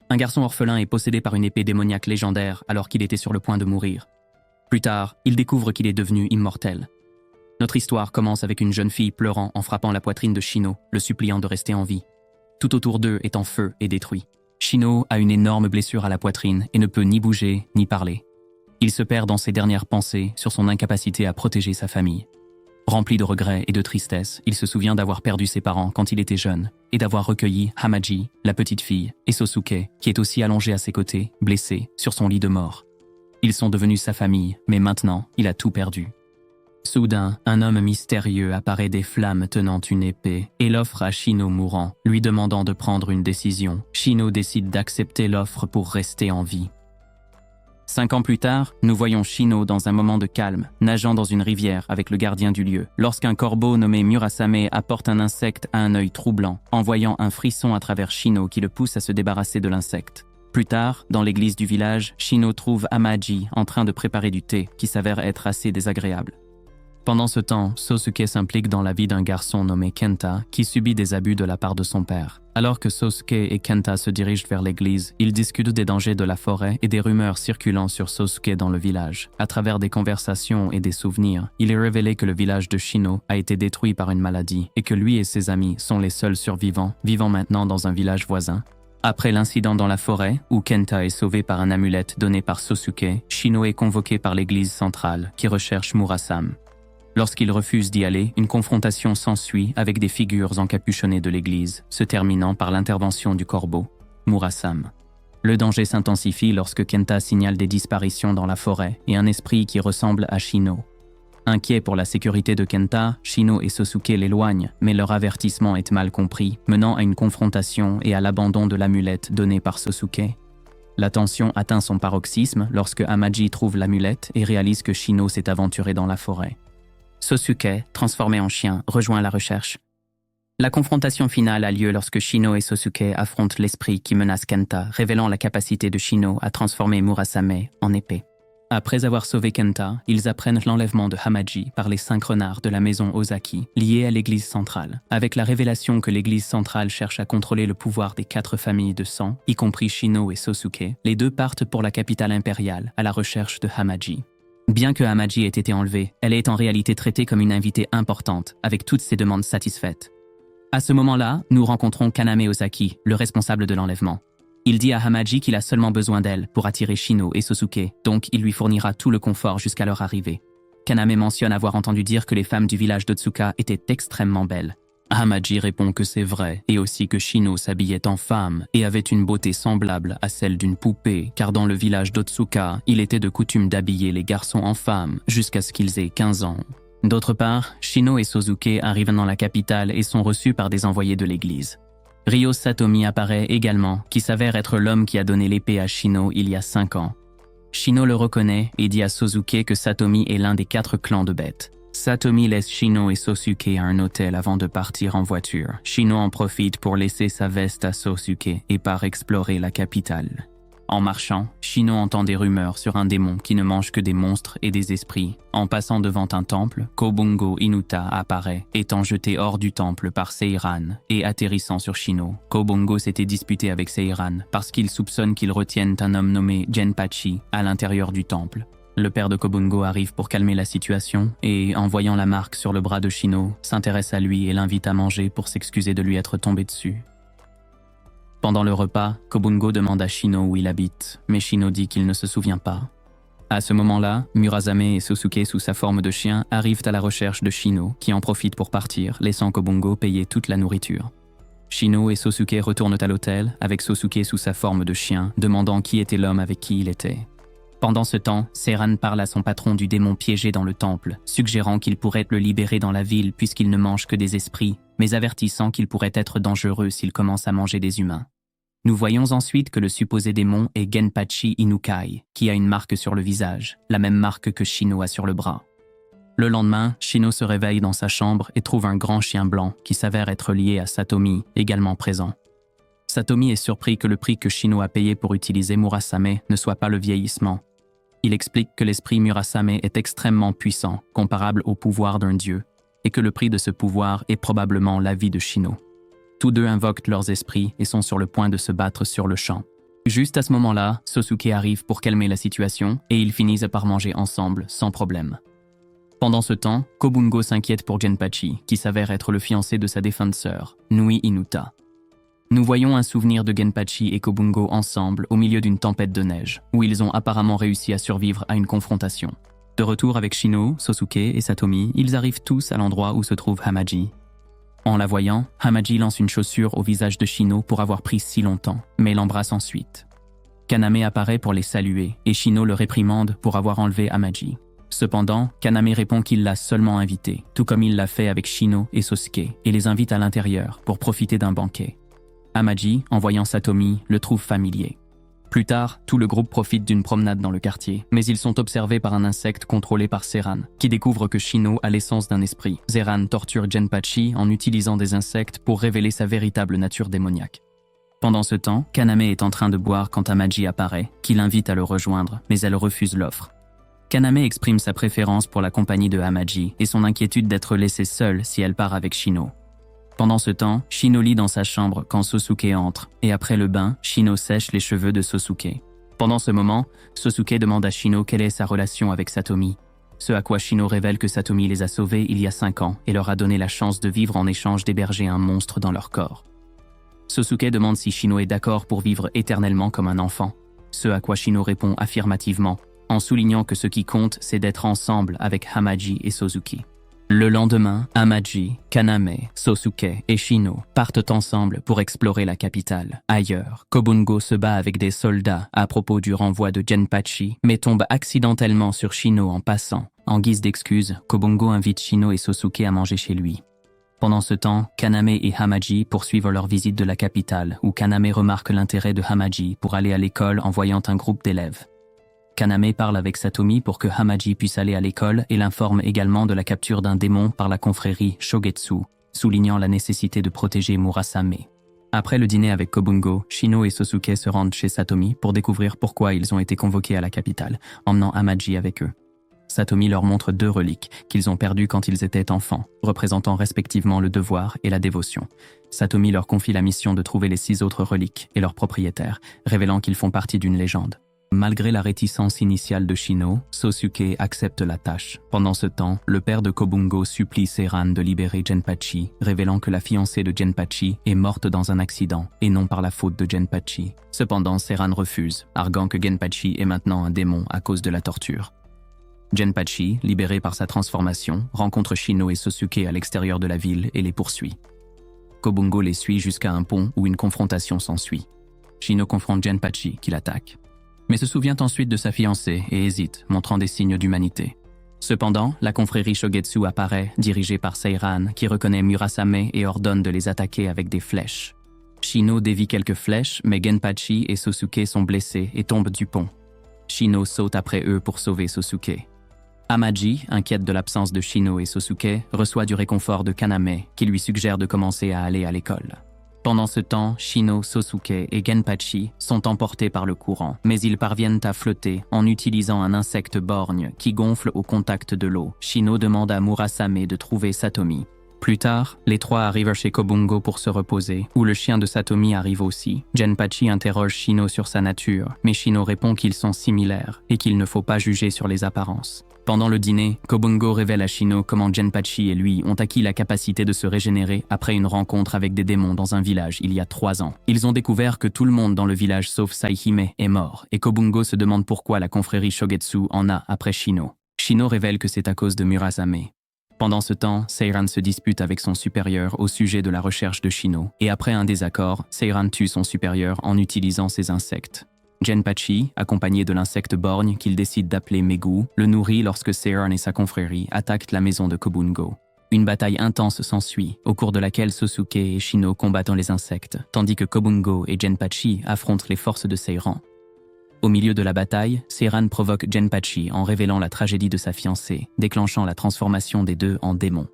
Un garçon orphelin est possédé par une épée démoniaque légendaire alors qu'il était sur le point de mourir. Plus tard, il découvre qu'il est devenu immortel. Notre histoire commence avec une jeune fille pleurant en frappant la poitrine de Shino, le suppliant de rester en vie. Tout autour d'eux est en feu et détruit. Shino a une énorme blessure à la poitrine et ne peut ni bouger ni parler. Il se perd dans ses dernières pensées sur son incapacité à protéger sa famille. Rempli de regrets et de tristesse, il se souvient d'avoir perdu ses parents quand il était jeune et d'avoir recueilli Hamaji, la petite fille, et Sosuke, qui est aussi allongé à ses côtés, blessé, sur son lit de mort. Ils sont devenus sa famille, mais maintenant, il a tout perdu. Soudain, un homme mystérieux apparaît des flammes tenant une épée et l'offre à Shino mourant, lui demandant de prendre une décision. Shino décide d'accepter l'offre pour rester en vie. 5 ans plus tard, nous voyons Shino dans un moment de calme, nageant dans une rivière avec le gardien du lieu, lorsqu'un corbeau nommé Murasame apporte un insecte à un œil troublant, envoyant un frisson à travers Shino qui le pousse à se débarrasser de l'insecte. Plus tard, dans l'église du village, Shino trouve Hamaji en train de préparer du thé qui s'avère être assez désagréable. Pendant ce temps, Sosuke s'implique dans la vie d'un garçon nommé Kenta qui subit des abus de la part de son père. Alors que Sosuke et Kenta se dirigent vers l'église, ils discutent des dangers de la forêt et des rumeurs circulant sur Sosuke dans le village. À travers des conversations et des souvenirs, il est révélé que le village de Shino a été détruit par une maladie et que lui et ses amis sont les seuls survivants, vivant maintenant dans un village voisin. Après l'incident dans la forêt, où Kenta est sauvé par un amulette donné par Sosuke, Shino est convoqué par l'église centrale qui recherche Murasame. Lorsqu'il refuse d'y aller, une confrontation s'ensuit avec des figures encapuchonnées de l'église, se terminant par l'intervention du corbeau, Murasame. Le danger s'intensifie lorsque Kenta signale des disparitions dans la forêt et un esprit qui ressemble à Shino. Inquiet pour la sécurité de Kenta, Shino et Sosuke l'éloignent, mais leur avertissement est mal compris, menant à une confrontation et à l'abandon de l'amulette donnée par Sosuke. La tension atteint son paroxysme lorsque Hamaji trouve l'amulette et réalise que Shino s'est aventuré dans la forêt. Sosuke, transformé en chien, rejoint la recherche. La confrontation finale a lieu lorsque Shino et Sosuke affrontent l'esprit qui menace Kenta, révélant la capacité de Shino à transformer Murasame en épée. Après avoir sauvé Kenta, ils apprennent l'enlèvement de Hamaji par les 5 renards de la maison Ozaki, liés à l'église centrale. Avec la révélation que l'église centrale cherche à contrôler le pouvoir des 4 familles de sang, y compris Shino et Sosuke, les deux partent pour la capitale impériale à la recherche de Hamaji. Bien que Hamaji ait été enlevée, elle est en réalité traitée comme une invitée importante, avec toutes ses demandes satisfaites. À ce moment-là, nous rencontrons Kaname Ozaki, le responsable de l'enlèvement. Il dit à Hamaji qu'il a seulement besoin d'elle pour attirer Shino et Sosuke, donc il lui fournira tout le confort jusqu'à leur arrivée. Kaname mentionne avoir entendu dire que les femmes du village d'Otsuka étaient extrêmement belles. Hamaji répond que c'est vrai, et aussi que Shino s'habillait en femme et avait une beauté semblable à celle d'une poupée, car dans le village d'Otsuka, il était de coutume d'habiller les garçons en femmes jusqu'à ce qu'ils aient 15 ans. D'autre part, Shino et Sosuke arrivent dans la capitale et sont reçus par des envoyés de l'église. Ryo Satomi apparaît également, qui s'avère être l'homme qui a donné l'épée à Shino il y a 5 ans. Shino le reconnaît et dit à Sosuke que Satomi est l'un des 4 clans de bêtes. Satomi laisse Shino et Sosuke à un hôtel avant de partir en voiture. Shino en profite pour laisser sa veste à Sosuke et part explorer la capitale. En marchant, Shino entend des rumeurs sur un démon qui ne mange que des monstres et des esprits. En passant devant un temple, Kobungo Inuta apparaît, étant jeté hors du temple par Seiran et atterrissant sur Shino. Kobungo s'était disputé avec Seiran parce qu'il soupçonne qu'il retienne un homme nommé Genpachi à l'intérieur du temple. Le père de Kobungo arrive pour calmer la situation et, en voyant la marque sur le bras de Shino, s'intéresse à lui et l'invite à manger pour s'excuser de lui être tombé dessus. Pendant le repas, Kobungo demande à Shino où il habite, mais Shino dit qu'il ne se souvient pas. À ce moment-là, Murasame et Sosuke sous sa forme de chien arrivent à la recherche de Shino, qui en profite pour partir, laissant Kobungo payer toute la nourriture. Shino et Sosuke retournent à l'hôtel, avec Sosuke sous sa forme de chien, demandant qui était l'homme avec qui il était. Pendant ce temps, Seiran parle à son patron du démon piégé dans le temple, suggérant qu'il pourrait le libérer dans la ville puisqu'il ne mange que des esprits, mais avertissant qu'il pourrait être dangereux s'il commence à manger des humains. Nous voyons ensuite que le supposé démon est Genpachi Inukai, qui a une marque sur le visage, la même marque que Shino a sur le bras. Le lendemain, Shino se réveille dans sa chambre et trouve un grand chien blanc qui s'avère être lié à Satomi, également présent. Satomi est surpris que le prix que Shino a payé pour utiliser Murasame ne soit pas le vieillissement. Il explique que l'esprit Murasame est extrêmement puissant, comparable au pouvoir d'un dieu, et que le prix de ce pouvoir est probablement la vie de Shino. Tous deux invoquent leurs esprits et sont sur le point de se battre sur le champ. Juste à ce moment-là, Sosuke arrive pour calmer la situation et ils finissent par manger ensemble sans problème. Pendant ce temps, Kobungo s'inquiète pour Genpachi, qui s'avère être le fiancé de sa défunte sœur, Nui Inuta. Nous voyons un souvenir de Genpachi et Kobungo ensemble au milieu d'une tempête de neige, où ils ont apparemment réussi à survivre à une confrontation. De retour avec Shino, Sosuke et Satomi, ils arrivent tous à l'endroit où se trouve Hamaji. En la voyant, Hamaji lance une chaussure au visage de Shino pour avoir pris si longtemps, mais l'embrasse ensuite. Kaname apparaît pour les saluer et Shino le réprimande pour avoir enlevé Hamaji. Cependant, Kaname répond qu'il l'a seulement invité, tout comme il l'a fait avec Shino et Sosuke, et les invite à l'intérieur pour profiter d'un banquet. Hamaji, en voyant Satomi, le trouve familier. Plus tard, tout le groupe profite d'une promenade dans le quartier, mais ils sont observés par un insecte contrôlé par Seiran, qui découvre que Shino a l'essence d'un esprit. Seiran torture Genpachi en utilisant des insectes pour révéler sa véritable nature démoniaque. Pendant ce temps, Kaname est en train de boire quand Hamaji apparaît, qui l'invite à le rejoindre, mais elle refuse l'offre. Kaname exprime sa préférence pour la compagnie de Hamaji et son inquiétude d'être laissée seule si elle part avec Shino. Pendant ce temps, Shino lit dans sa chambre quand Sosuke entre, et après le bain, Shino sèche les cheveux de Sosuke. Pendant ce moment, Sosuke demande à Shino quelle est sa relation avec Satomi, ce à quoi Shino révèle que Satomi les a sauvés il y a 5 ans et leur a donné la chance de vivre en échange d'héberger un monstre dans leur corps. Sosuke demande si Shino est d'accord pour vivre éternellement comme un enfant, ce à quoi Shino répond affirmativement, en soulignant que ce qui compte c'est d'être ensemble avec Hamaji et Sosuke. Le lendemain, Hamaji, Kaname, Sosuke et Shino partent ensemble pour explorer la capitale. Ailleurs, Kobungo se bat avec des soldats à propos du renvoi de Genpachi, mais tombe accidentellement sur Shino en passant. En guise d'excuse, Kobungo invite Shino et Sosuke à manger chez lui. Pendant ce temps, Kaname et Hamaji poursuivent leur visite de la capitale, où Kaname remarque l'intérêt de Hamaji pour aller à l'école en voyant un groupe d'élèves. Kaname parle avec Satomi pour que Hamaji puisse aller à l'école et l'informe également de la capture d'un démon par la confrérie Shogetsu, soulignant la nécessité de protéger Murasame. Après le dîner avec Kobungo, Shino et Sosuke se rendent chez Satomi pour découvrir pourquoi ils ont été convoqués à la capitale, emmenant Hamaji avec eux. Satomi leur montre 2 reliques qu'ils ont perdues quand ils étaient enfants, représentant respectivement le devoir et la dévotion. Satomi leur confie la mission de trouver les 6 autres reliques et leurs propriétaires, révélant qu'ils font partie d'une légende. Malgré la réticence initiale de Shino, Sosuke accepte la tâche. Pendant ce temps, le père de Kobungo supplie Seiran de libérer Genpachi, révélant que la fiancée de Genpachi est morte dans un accident et non par la faute de Genpachi. Cependant, Seiran refuse, arguant que Genpachi est maintenant un démon à cause de la torture. Genpachi, libéré par sa transformation, rencontre Shino et Sosuke à l'extérieur de la ville et les poursuit. Kobungo les suit jusqu'à un pont où une confrontation s'ensuit. Shino confronte Genpachi, qui l'attaque, mais se souvient ensuite de sa fiancée et hésite, montrant des signes d'humanité. Cependant, la confrérie Shogetsu apparaît, dirigée par Seiran, qui reconnaît Murasame et ordonne de les attaquer avec des flèches. Shino dévie quelques flèches, mais Genpachi et Sosuke sont blessés et tombent du pont. Shino saute après eux pour sauver Sosuke. Hamaji, inquiète de l'absence de Shino et Sosuke, reçoit du réconfort de Kaname, qui lui suggère de commencer à aller à l'école. Pendant ce temps, Shino, Sosuke et Genpachi sont emportés par le courant, mais ils parviennent à flotter en utilisant un insecte borgne qui gonfle au contact de l'eau. Shino demande à Murasame de trouver Satomi. Plus tard, les 3 arrivent chez Kobungo pour se reposer, où le chien de Satomi arrive aussi. Genpachi interroge Shino sur sa nature, mais Shino répond qu'ils sont similaires et qu'il ne faut pas juger sur les apparences. Pendant le dîner, Kobungo révèle à Shino comment Genpachi et lui ont acquis la capacité de se régénérer après une rencontre avec des démons dans un village il y a 3 ans. Ils ont découvert que tout le monde dans le village sauf Saihime est mort, et Kobungo se demande pourquoi la confrérie Shogetsu en a après Shino. Shino révèle que c'est à cause de Murasame. Pendant ce temps, Seiran se dispute avec son supérieur au sujet de la recherche de Shino, et après un désaccord, Seiran tue son supérieur en utilisant ses insectes. Genpachi, accompagné de l'insecte borgne qu'il décide d'appeler Megu, le nourrit lorsque Seiran et sa confrérie attaquent la maison de Kobungo. Une bataille intense s'ensuit, au cours de laquelle Sosuke et Shino combattent les insectes, tandis que Kobungo et Genpachi affrontent les forces de Seiran. Au milieu de la bataille, Seiran provoque Genpachi en révélant la tragédie de sa fiancée, déclenchant la transformation des deux en démons.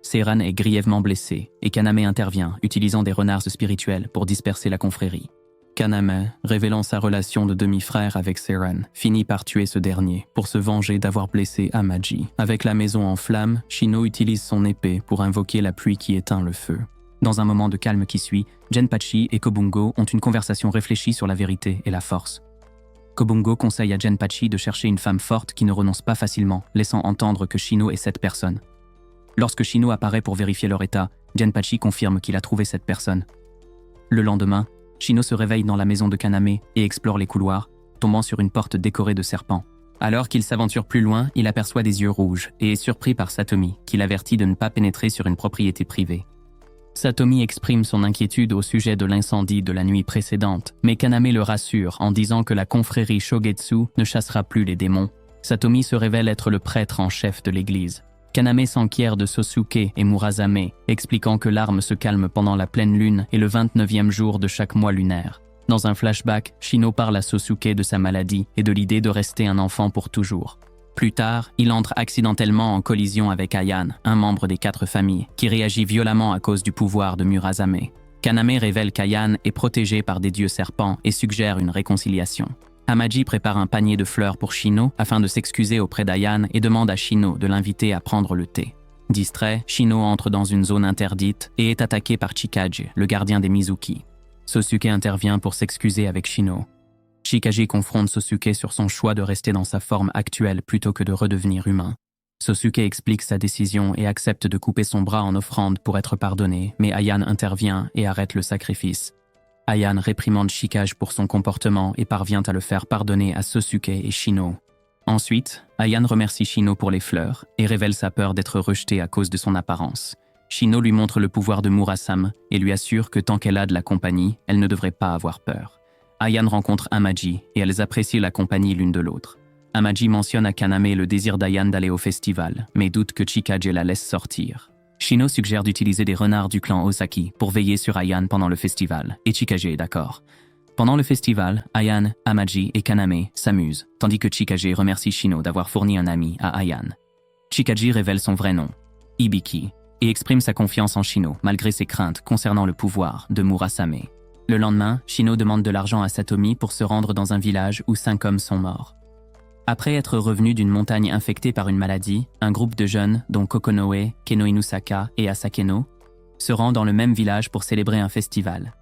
Seiran est grièvement blessé, et Kaname intervient, utilisant des renards spirituels pour disperser la confrérie. Kaname, révélant sa relation de demi-frère avec Seiran, finit par tuer ce dernier pour se venger d'avoir blessé Hamaji. Avec la maison en flammes, Shino utilise son épée pour invoquer la pluie qui éteint le feu. Dans un moment de calme qui suit, Genpachi et Kobungo ont une conversation réfléchie sur la vérité et la force. Kobungo conseille à Genpachi de chercher une femme forte qui ne renonce pas facilement, laissant entendre que Shino est cette personne. Lorsque Shino apparaît pour vérifier leur état, Genpachi confirme qu'il a trouvé cette personne. Le lendemain, Shino se réveille dans la maison de Kaname et explore les couloirs, tombant sur une porte décorée de serpents. Alors qu'il s'aventure plus loin, il aperçoit des yeux rouges et est surpris par Satomi, qui l'avertit de ne pas pénétrer sur une propriété privée. Satomi exprime son inquiétude au sujet de l'incendie de la nuit précédente, mais Kaname le rassure en disant que la confrérie Shogetsu ne chassera plus les démons. Satomi se révèle être le prêtre en chef de l'église. Kaname s'enquiert de Sosuke et Murasame, expliquant que l'arme se calme pendant la pleine lune et le 29e jour de chaque mois lunaire. Dans un flashback, Shino parle à Sosuke de sa maladie et de l'idée de rester un enfant pour toujours. Plus tard, il entre accidentellement en collision avec Ayane, un membre des 4 familles, qui réagit violemment à cause du pouvoir de Murasame. Kaname révèle qu'Ayane est protégée par des dieux serpents et suggère une réconciliation. Hamaji prépare un panier de fleurs pour Shino afin de s'excuser auprès d'Ayane et demande à Shino de l'inviter à prendre le thé. Distrait, Shino entre dans une zone interdite et est attaqué par Chikage, le gardien des Mizuki. Sosuke intervient pour s'excuser avec Shino. Chikage confronte Sosuke sur son choix de rester dans sa forme actuelle plutôt que de redevenir humain. Sosuke explique sa décision et accepte de couper son bras en offrande pour être pardonné, mais Ayane intervient et arrête le sacrifice. Ayane réprimande Chikage pour son comportement et parvient à le faire pardonner à Sosuke et Shino. Ensuite, Ayane remercie Shino pour les fleurs et révèle sa peur d'être rejetée à cause de son apparence. Shino lui montre le pouvoir de Murasame et lui assure que tant qu'elle a de la compagnie, elle ne devrait pas avoir peur. Ayane rencontre Hamaji et elles apprécient la compagnie l'une de l'autre. Hamaji mentionne à Kaname le désir d'Ayane d'aller au festival, mais doute que Chikage la laisse sortir. Shino suggère d'utiliser des renards du clan Osaki pour veiller sur Ayane pendant le festival, et Chikage est d'accord. Pendant le festival, Ayane, Hamaji et Kaname s'amusent, tandis que Chikage remercie Shino d'avoir fourni un ami à Ayane. Chikage révèle son vrai nom, Ibiki, et exprime sa confiance en Shino malgré ses craintes concernant le pouvoir de Murasame. Le lendemain, Shino demande de l'argent à Satomi pour se rendre dans un village où 5 hommes sont morts. Après être revenu d'une montagne infectée par une maladie, un groupe de jeunes, dont Kokonoe, Keno Inusaka et Asakeno, se rend dans le même village pour célébrer un festival.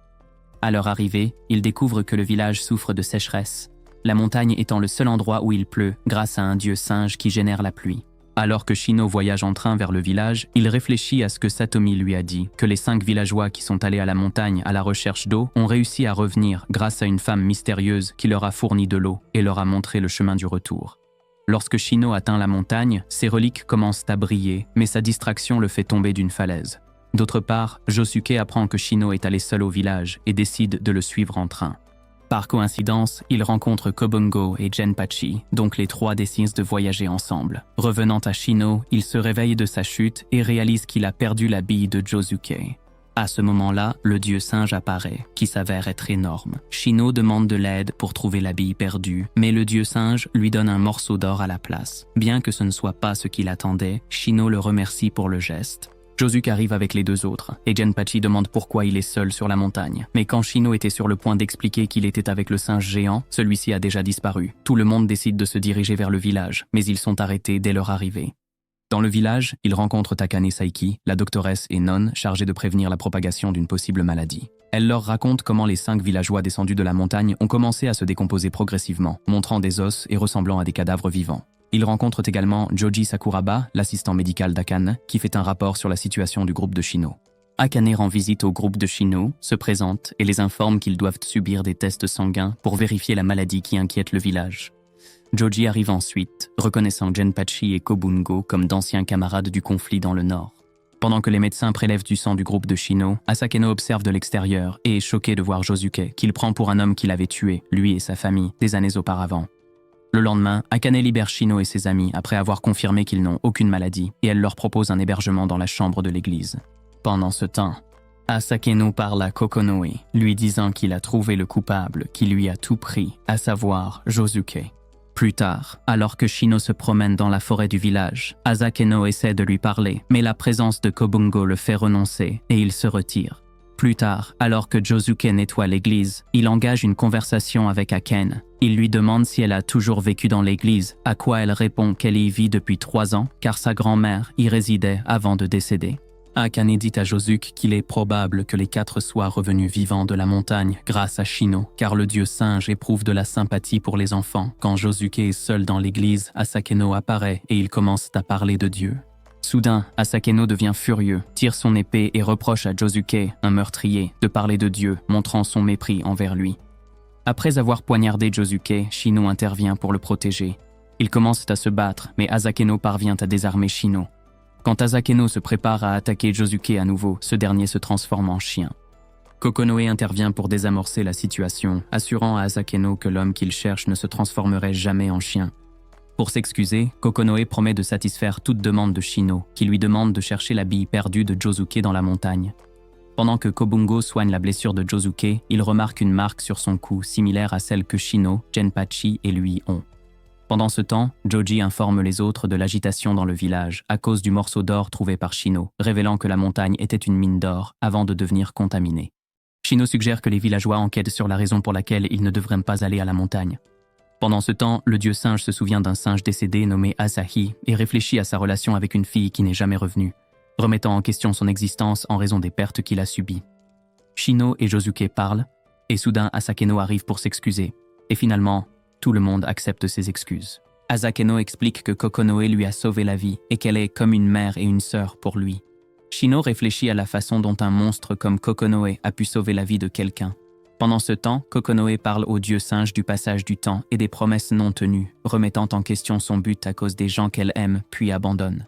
À leur arrivée, ils découvrent que le village souffre de sécheresse, la montagne étant le seul endroit où il pleut grâce à un dieu singe qui génère la pluie. Alors que Shino voyage en train vers le village, il réfléchit à ce que Satomi lui a dit, que les 5 villageois qui sont allés à la montagne à la recherche d'eau ont réussi à revenir grâce à une femme mystérieuse qui leur a fourni de l'eau et leur a montré le chemin du retour. Lorsque Shino atteint la montagne, ses reliques commencent à briller, mais sa distraction le fait tomber d'une falaise. D'autre part, Josuke apprend que Shino est allé seul au village et décide de le suivre en train. Par coïncidence, il rencontre Kobungo et Genpachi, donc les 3 décident de voyager ensemble. Revenant à Shino, il se réveille de sa chute et réalise qu'il a perdu la bille de Josuke. À ce moment-là, le dieu singe apparaît, qui s'avère être énorme. Shino demande de l'aide pour trouver la bille perdue, mais le dieu singe lui donne un morceau d'or à la place. Bien que ce ne soit pas ce qu'il attendait, Shino le remercie pour le geste. Josuke arrive avec les 2 autres, et Genpachi demande pourquoi il est seul sur la montagne. Mais quand Shino était sur le point d'expliquer qu'il était avec le singe géant, celui-ci a déjà disparu. Tout le monde décide de se diriger vers le village, mais ils sont arrêtés dès leur arrivée. Dans le village, ils rencontrent Takane Saiki, la doctoresse et nonne chargée de prévenir la propagation d'une possible maladie. Elle leur raconte comment les 5 villageois descendus de la montagne ont commencé à se décomposer progressivement, montrant des os et ressemblant à des cadavres vivants. Ils rencontrent également Joji Sakuraba, l'assistant médical d'Akane, qui fait un rapport sur la situation du groupe de Shino. Akane rend visite au groupe de Shino, se présente et les informe qu'ils doivent subir des tests sanguins pour vérifier la maladie qui inquiète le village. Joji arrive ensuite, reconnaissant Genpachi et Kobungo comme d'anciens camarades du conflit dans le nord. Pendant que les médecins prélèvent du sang du groupe de Shino, Asakeno observe de l'extérieur et est choqué de voir Josuke, qu'il prend pour un homme qu'il avait tué, lui et sa famille, des années auparavant. Le lendemain, Akane libère Shino et ses amis après avoir confirmé qu'ils n'ont aucune maladie et elle leur propose un hébergement dans la chambre de l'église. Pendant ce temps, Asakeno parle à Kokonoe, lui disant qu'il a trouvé le coupable qui lui a tout pris, à savoir Josuke. Plus tard, alors que Shino se promène dans la forêt du village, Asakeno essaie de lui parler, mais la présence de Kobungo le fait renoncer et il se retire. Plus tard, alors que Josuke nettoie l'église, il engage une conversation avec Akane. Il lui demande si elle a toujours vécu dans l'église, à quoi elle répond qu'elle y vit depuis 3 ans, car sa grand-mère y résidait avant de décéder. Akane dit à Josuke qu'il est probable que les 4 soient revenus vivants de la montagne grâce à Shino, car le dieu singe éprouve de la sympathie pour les enfants. Quand Josuke est seul dans l'église, Asakeno apparaît et ils commencent à parler de Dieu. Soudain, Asakeno devient furieux, tire son épée et reproche à Josuke, un meurtrier, de parler de Dieu, montrant son mépris envers lui. Après avoir poignardé Josuke, Shino intervient pour le protéger. Ils commencent à se battre, mais Asakeno parvient à désarmer Shino. Quand Asakeno se prépare à attaquer Josuke à nouveau, ce dernier se transforme en chien. Kokonoe intervient pour désamorcer la situation, assurant à Asakeno que l'homme qu'il cherche ne se transformerait jamais en chien. Pour s'excuser, Kokonoe promet de satisfaire toute demande de Shino, qui lui demande de chercher la bille perdue de Josuke dans la montagne. Pendant que Kobungo soigne la blessure de Josuke, il remarque une marque sur son cou similaire à celle que Shino, Genpachi et lui ont. Pendant ce temps, Joji informe les autres de l'agitation dans le village à cause du morceau d'or trouvé par Shino, révélant que la montagne était une mine d'or avant de devenir contaminée. Shino suggère que les villageois enquêtent sur la raison pour laquelle ils ne devraient pas aller à la montagne. Pendant ce temps, le dieu singe se souvient d'un singe décédé nommé Asahi et réfléchit à sa relation avec une fille qui n'est jamais revenue, remettant en question son existence en raison des pertes qu'il a subies. Shino et Josuke parlent, et soudain Asakeno arrive pour s'excuser, et finalement, tout le monde accepte ses excuses. Asakeno explique que Kokonoe lui a sauvé la vie et qu'elle est comme une mère et une sœur pour lui. Shino réfléchit à la façon dont un monstre comme Kokonoe a pu sauver la vie de quelqu'un. Pendant ce temps, Kokonoe parle au dieu singe du passage du temps et des promesses non tenues, remettant en question son but à cause des gens qu'elle aime puis abandonne.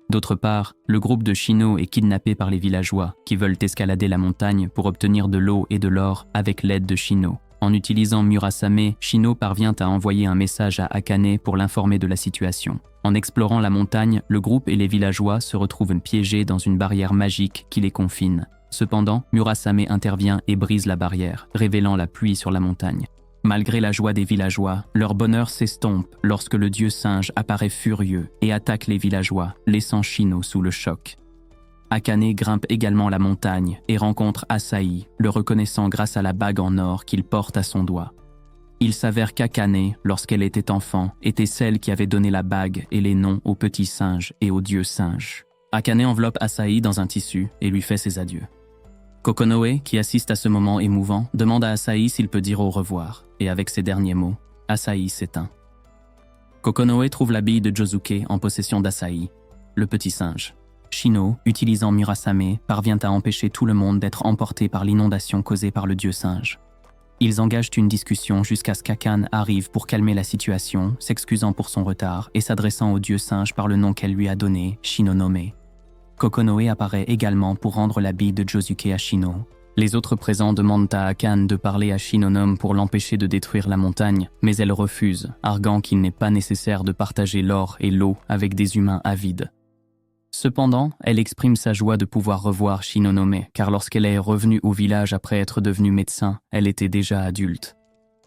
D'autre part, le groupe de Shino est kidnappé par les villageois qui veulent escalader la montagne pour obtenir de l'eau et de l'or avec l'aide de Shino. En utilisant Murasame, Shino parvient à envoyer un message à Akane pour l'informer de la situation. En explorant la montagne, le groupe et les villageois se retrouvent piégés dans une barrière magique qui les confine. Cependant, Murasame intervient et brise la barrière, révélant la pluie sur la montagne. Malgré la joie des villageois, leur bonheur s'estompe lorsque le dieu singe apparaît furieux et attaque les villageois, laissant Shino sous le choc. Akane grimpe également la montagne et rencontre Asahi, le reconnaissant grâce à la bague en or qu'il porte à son doigt. Il s'avère qu'Akane, lorsqu'elle était enfant, était celle qui avait donné la bague et les noms aux petits singes et aux dieux singes. Akane enveloppe Asahi dans un tissu et lui fait ses adieux. Kokonoe, qui assiste à ce moment émouvant, demande à Asahi s'il peut dire au revoir, et avec ces derniers mots, Asahi s'éteint. Kokonoe trouve la bille de Josuke en possession d'Asahi, le petit singe. Shino, utilisant Murasame, parvient à empêcher tout le monde d'être emporté par l'inondation causée par le dieu singe. Ils engagent une discussion jusqu'à ce qu'Akane arrive pour calmer la situation, s'excusant pour son retard et s'adressant au dieu singe par le nom qu'elle lui a donné, Shinonome. Kokonoe apparaît également pour rendre la bille de Josuke à Shino. Les autres présents demandent à Akane de parler à Shinonome pour l'empêcher de détruire la montagne, mais elle refuse, arguant qu'il n'est pas nécessaire de partager l'or et l'eau avec des humains avides. Cependant, elle exprime sa joie de pouvoir revoir Shinonome, car lorsqu'elle est revenue au village après être devenue médecin, elle était déjà adulte.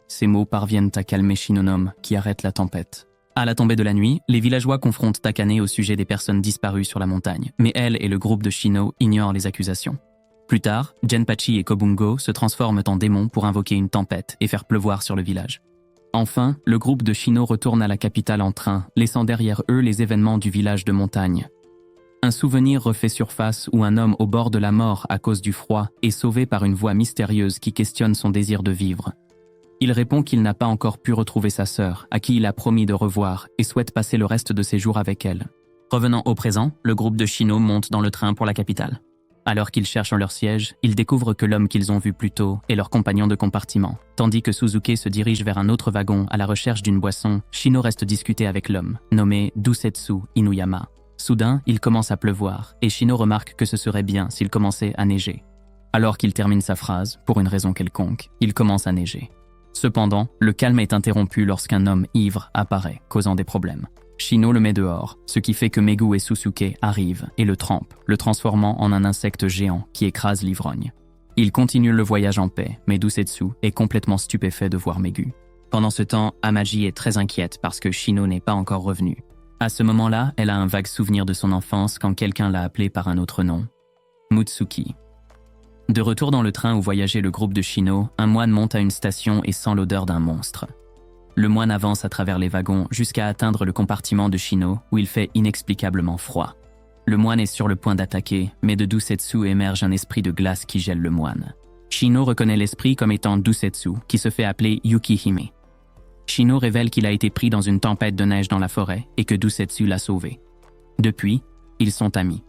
Ces mots parviennent à calmer Shinonome, qui arrête la tempête. À la tombée de la nuit, les villageois confrontent Akane au sujet des personnes disparues sur la montagne, mais elle et le groupe de Shino ignorent les accusations. Plus tard, Genpachi et Kobungo se transforment en démons pour invoquer une tempête et faire pleuvoir sur le village. Enfin, le groupe de Shino retourne à la capitale en train, laissant derrière eux les événements du village de montagne. Un souvenir refait surface où un homme au bord de la mort à cause du froid est sauvé par une voix mystérieuse qui questionne son désir de vivre. Il répond qu'il n'a pas encore pu retrouver sa sœur, à qui il a promis de revoir, et souhaite passer le reste de ses jours avec elle. Revenant au présent, le groupe de Shino monte dans le train pour la capitale. Alors qu'ils cherchent leur siège, ils découvrent que l'homme qu'ils ont vu plus tôt est leur compagnon de compartiment. Tandis que Suzuki se dirige vers un autre wagon à la recherche d'une boisson, Shino reste discuter avec l'homme, nommé Dusetsu Inuyama. Soudain, il commence à pleuvoir, et Shino remarque que ce serait bien s'il commençait à neiger. Alors qu'il termine sa phrase, pour une raison quelconque, il commence à neiger. Cependant, le calme est interrompu lorsqu'un homme ivre apparaît, causant des problèmes. Shino le met dehors, ce qui fait que Megu et Susuke arrivent et le trempent, le transformant en un insecte géant qui écrase l'ivrogne. Ils continuent le voyage en paix, mais Dusetsu est complètement stupéfait de voir Megu. Pendant ce temps, Amaji est très inquiète parce que Shino n'est pas encore revenu. À ce moment-là, elle a un vague souvenir de son enfance quand quelqu'un l'a appelée par un autre nom. Mutsuki. De retour dans le train où voyageait le groupe de Shino, un moine monte à une station et sent l'odeur d'un monstre. Le moine avance à travers les wagons jusqu'à atteindre le compartiment de Shino où il fait inexplicablement froid. Le moine est sur le point d'attaquer, mais de Dousetsu émerge un esprit de glace qui gèle le moine. Shino reconnaît l'esprit comme étant Dousetsu, qui se fait appeler Yukihime. Shino révèle qu'il a été pris dans une tempête de neige dans la forêt et que Dousetsu l'a sauvé. Depuis, ils sont amis.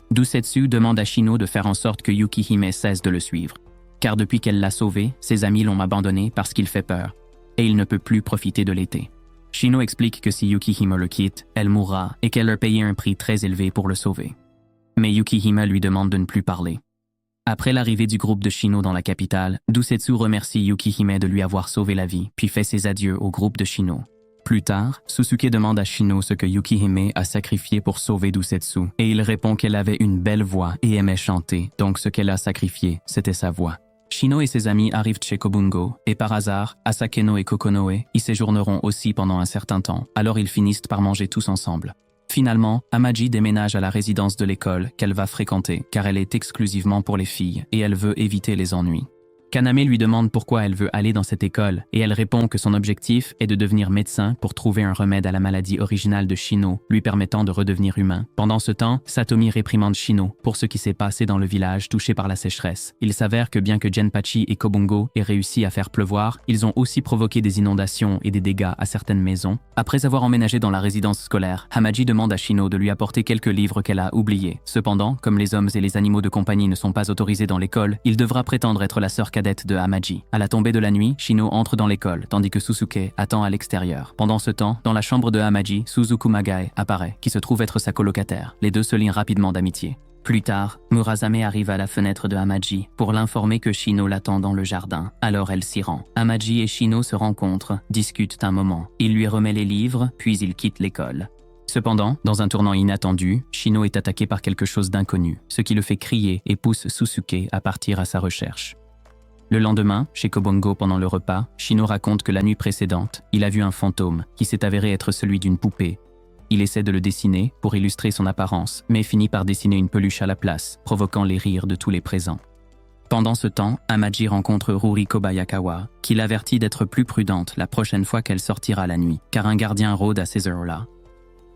Dousetsu demande à Shino de faire en sorte que Yukihime cesse de le suivre, car depuis qu'elle l'a sauvé, ses amis l'ont abandonné parce qu'il fait peur, et il ne peut plus profiter de l'été. Shino explique que si Yukihime le quitte, elle mourra et qu'elle a payé un prix très élevé pour le sauver. Mais Yukihime lui demande de ne plus parler. Après l'arrivée du groupe de Shino dans la capitale, Dousetsu remercie Yukihime de lui avoir sauvé la vie, puis fait ses adieux au groupe de Shino. Plus tard, Susuke demande à Shino ce que Yukihime a sacrifié pour sauver Dousetsu, et il répond qu'elle avait une belle voix et aimait chanter, donc ce qu'elle a sacrifié, c'était sa voix. Shino et ses amis arrivent chez Kobungo, et par hasard, Asakeno et Kokonoe y séjourneront aussi pendant un certain temps, alors ils finissent par manger tous ensemble. Finalement, Hamaji déménage à la résidence de l'école qu'elle va fréquenter, car elle est exclusivement pour les filles, et elle veut éviter les ennuis. Kaname lui demande pourquoi elle veut aller dans cette école, et elle répond que son objectif est de devenir médecin pour trouver un remède à la maladie originale de Shino, lui permettant de redevenir humain. Pendant ce temps, Satomi réprimande Shino pour ce qui s'est passé dans le village touché par la sécheresse. Il s'avère que bien que Genpachi et Kobungo aient réussi à faire pleuvoir, ils ont aussi provoqué des inondations et des dégâts à certaines maisons. Après avoir emménagé dans la résidence scolaire, Hamaji demande à Shino de lui apporter quelques livres qu'elle a oubliés. Cependant, comme les hommes et les animaux de compagnie ne sont pas autorisés dans l'école, il devra prétendre être la sœur cadette de Hamaji. À la tombée de la nuit, Shino entre dans l'école, tandis que Susuke attend à l'extérieur. Pendant ce temps, dans la chambre de Hamaji, Suzuku Magae apparaît, qui se trouve être sa colocataire. Les deux se lient rapidement d'amitié. Plus tard, Murasame arrive à la fenêtre de Hamaji pour l'informer que Shino l'attend dans le jardin. Alors elle s'y rend. Hamaji et Shino se rencontrent, discutent un moment. Il lui remet les livres, puis il quitte l'école. Cependant, dans un tournant inattendu, Shino est attaqué par quelque chose d'inconnu, ce qui le fait crier et pousse Susuke à partir à sa recherche. Le lendemain, chez Kobungo pendant le repas, Shino raconte que la nuit précédente, il a vu un fantôme qui s'est avéré être celui d'une poupée. Il essaie de le dessiner pour illustrer son apparence, mais finit par dessiner une peluche à la place, provoquant les rires de tous les présents. Pendant ce temps, Hamaji rencontre Ruri Kobayakawa, qui l'avertit d'être plus prudente la prochaine fois qu'elle sortira la nuit, car un gardien rôde à ces heures-là.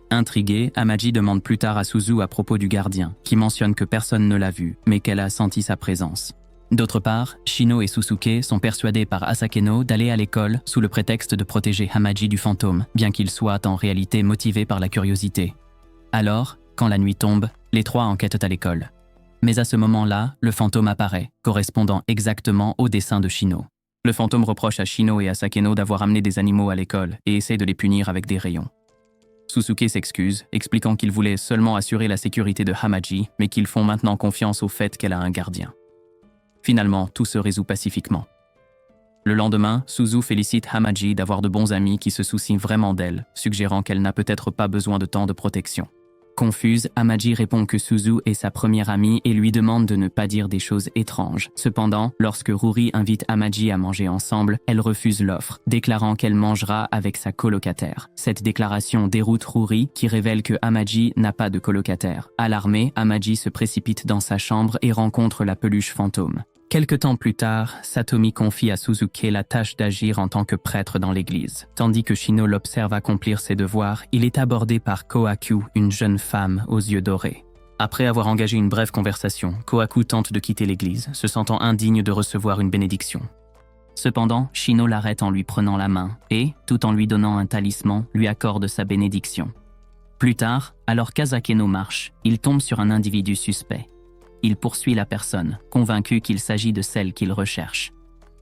Intrigué, Hamaji demande plus tard à Suzu à propos du gardien, qui mentionne que personne ne l'a vu, mais qu'elle a senti sa présence. D'autre part, Shino et Susuke sont persuadés par Asakeno d'aller à l'école sous le prétexte de protéger Hamaji du fantôme, bien qu'ils soient en réalité motivés par la curiosité. Alors, quand la nuit tombe, les trois enquêtent à l'école. Mais à ce moment-là, le fantôme apparaît, correspondant exactement au dessin de Shino. Le fantôme reproche à Shino et Asakeno d'avoir amené des animaux à l'école et essaie de les punir avec des rayons. Susuke s'excuse, expliquant qu'il voulait seulement assurer la sécurité de Hamaji, mais qu'ils font maintenant confiance au fait qu'elle a un gardien. Finalement, tout se résout pacifiquement. Le lendemain, Suzu félicite Hamaji d'avoir de bons amis qui se soucient vraiment d'elle, suggérant qu'elle n'a peut-être pas besoin de tant de protection. Confuse, Hamaji répond que Suzu est sa première amie et lui demande de ne pas dire des choses étranges. Cependant, lorsque Ruri invite Hamaji à manger ensemble, elle refuse l'offre, déclarant qu'elle mangera avec sa colocataire. Cette déclaration déroute Ruri, qui révèle que Hamaji n'a pas de colocataire. Alarmé, Hamaji se précipite dans sa chambre et rencontre la peluche fantôme. Quelque temps plus tard, Satomi confie à Suzuki la tâche d'agir en tant que prêtre dans l'église. Tandis que Shino l'observe accomplir ses devoirs, il est abordé par Kohaku, une jeune femme aux yeux dorés. Après avoir engagé une brève conversation, Kohaku tente de quitter l'église, se sentant indigne de recevoir une bénédiction. Cependant, Shino l'arrête en lui prenant la main et, tout en lui donnant un talisman, lui accorde sa bénédiction. Plus tard, alors qu'Asakeno marche, il tombe sur un individu suspect. Il poursuit la personne, convaincu qu'il s'agit de celle qu'il recherche.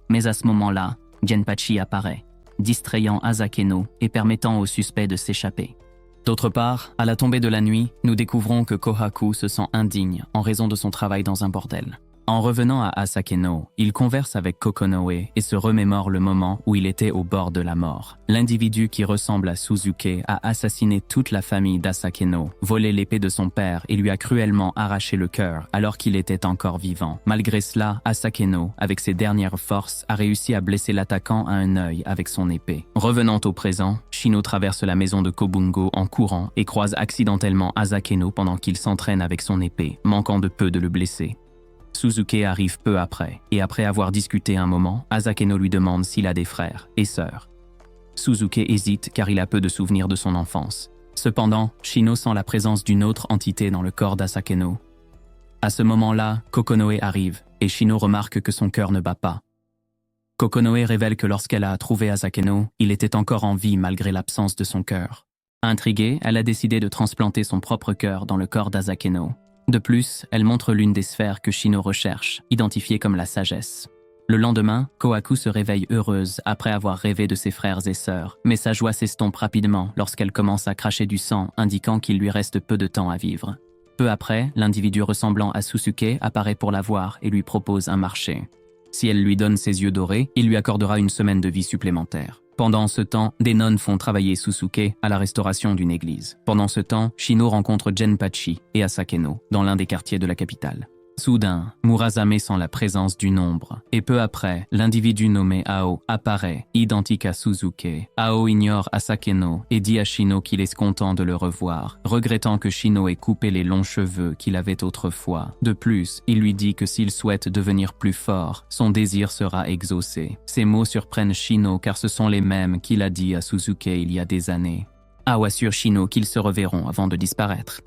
Mais à ce moment-là, Genpachi apparaît, distrayant Asakeno et permettant au suspect de s'échapper. D'autre part, à la tombée de la nuit, nous découvrons que Kohaku se sent indigne en raison de son travail dans un bordel. En revenant à Asakeno, il converse avec Kokonoe et se remémore le moment où il était au bord de la mort. L'individu qui ressemble à Suzuki a assassiné toute la famille d'Asakeno, volé l'épée de son père et lui a cruellement arraché le cœur alors qu'il était encore vivant. Malgré cela, Asakeno, avec ses dernières forces, a réussi à blesser l'attaquant à un œil avec son épée. Revenant au présent, Shino traverse la maison de Kobungo en courant et croise accidentellement Asakeno pendant qu'il s'entraîne avec son épée, manquant de peu de le blesser. Suzuki arrive peu après, et après avoir discuté un moment, Asakeno lui demande s'il a des frères et sœurs. Suzuki hésite car il a peu de souvenirs de son enfance. Cependant, Shino sent la présence d'une autre entité dans le corps d'Asakeno. À ce moment-là, Kokonoe arrive et Shino remarque que son cœur ne bat pas. Kokonoe révèle que lorsqu'elle a trouvé Asakeno, il était encore en vie malgré l'absence de son cœur. Intriguée, elle a décidé de transplanter son propre cœur dans le corps d'Asakeno. De plus, elle montre l'une des sphères que Shino recherche, identifiée comme la sagesse. Le lendemain, Kohaku se réveille heureuse après avoir rêvé de ses frères et sœurs, mais sa joie s'estompe rapidement lorsqu'elle commence à cracher du sang, indiquant qu'il lui reste peu de temps à vivre. Peu après, l'individu ressemblant à Susuke apparaît pour la voir et lui propose un marché. Si elle lui donne ses yeux dorés, il lui accordera une semaine de vie supplémentaire. Pendant ce temps, des nonnes font travailler Susuke à la restauration d'une église. Pendant ce temps, Shino rencontre Genpachi et Asakeno dans l'un des quartiers de la capitale. Soudain, Murasame sent la présence d'une ombre, et peu après, l'individu nommé Ao apparaît, identique à Suzuki. Ao ignore Asakeno et dit à Shino qu'il est content de le revoir, regrettant que Shino ait coupé les longs cheveux qu'il avait autrefois. De plus, il lui dit que s'il souhaite devenir plus fort, son désir sera exaucé. Ces mots surprennent Shino car ce sont les mêmes qu'il a dit à Suzuki il y a des années. Ao assure Shino qu'ils se reverront avant de disparaître.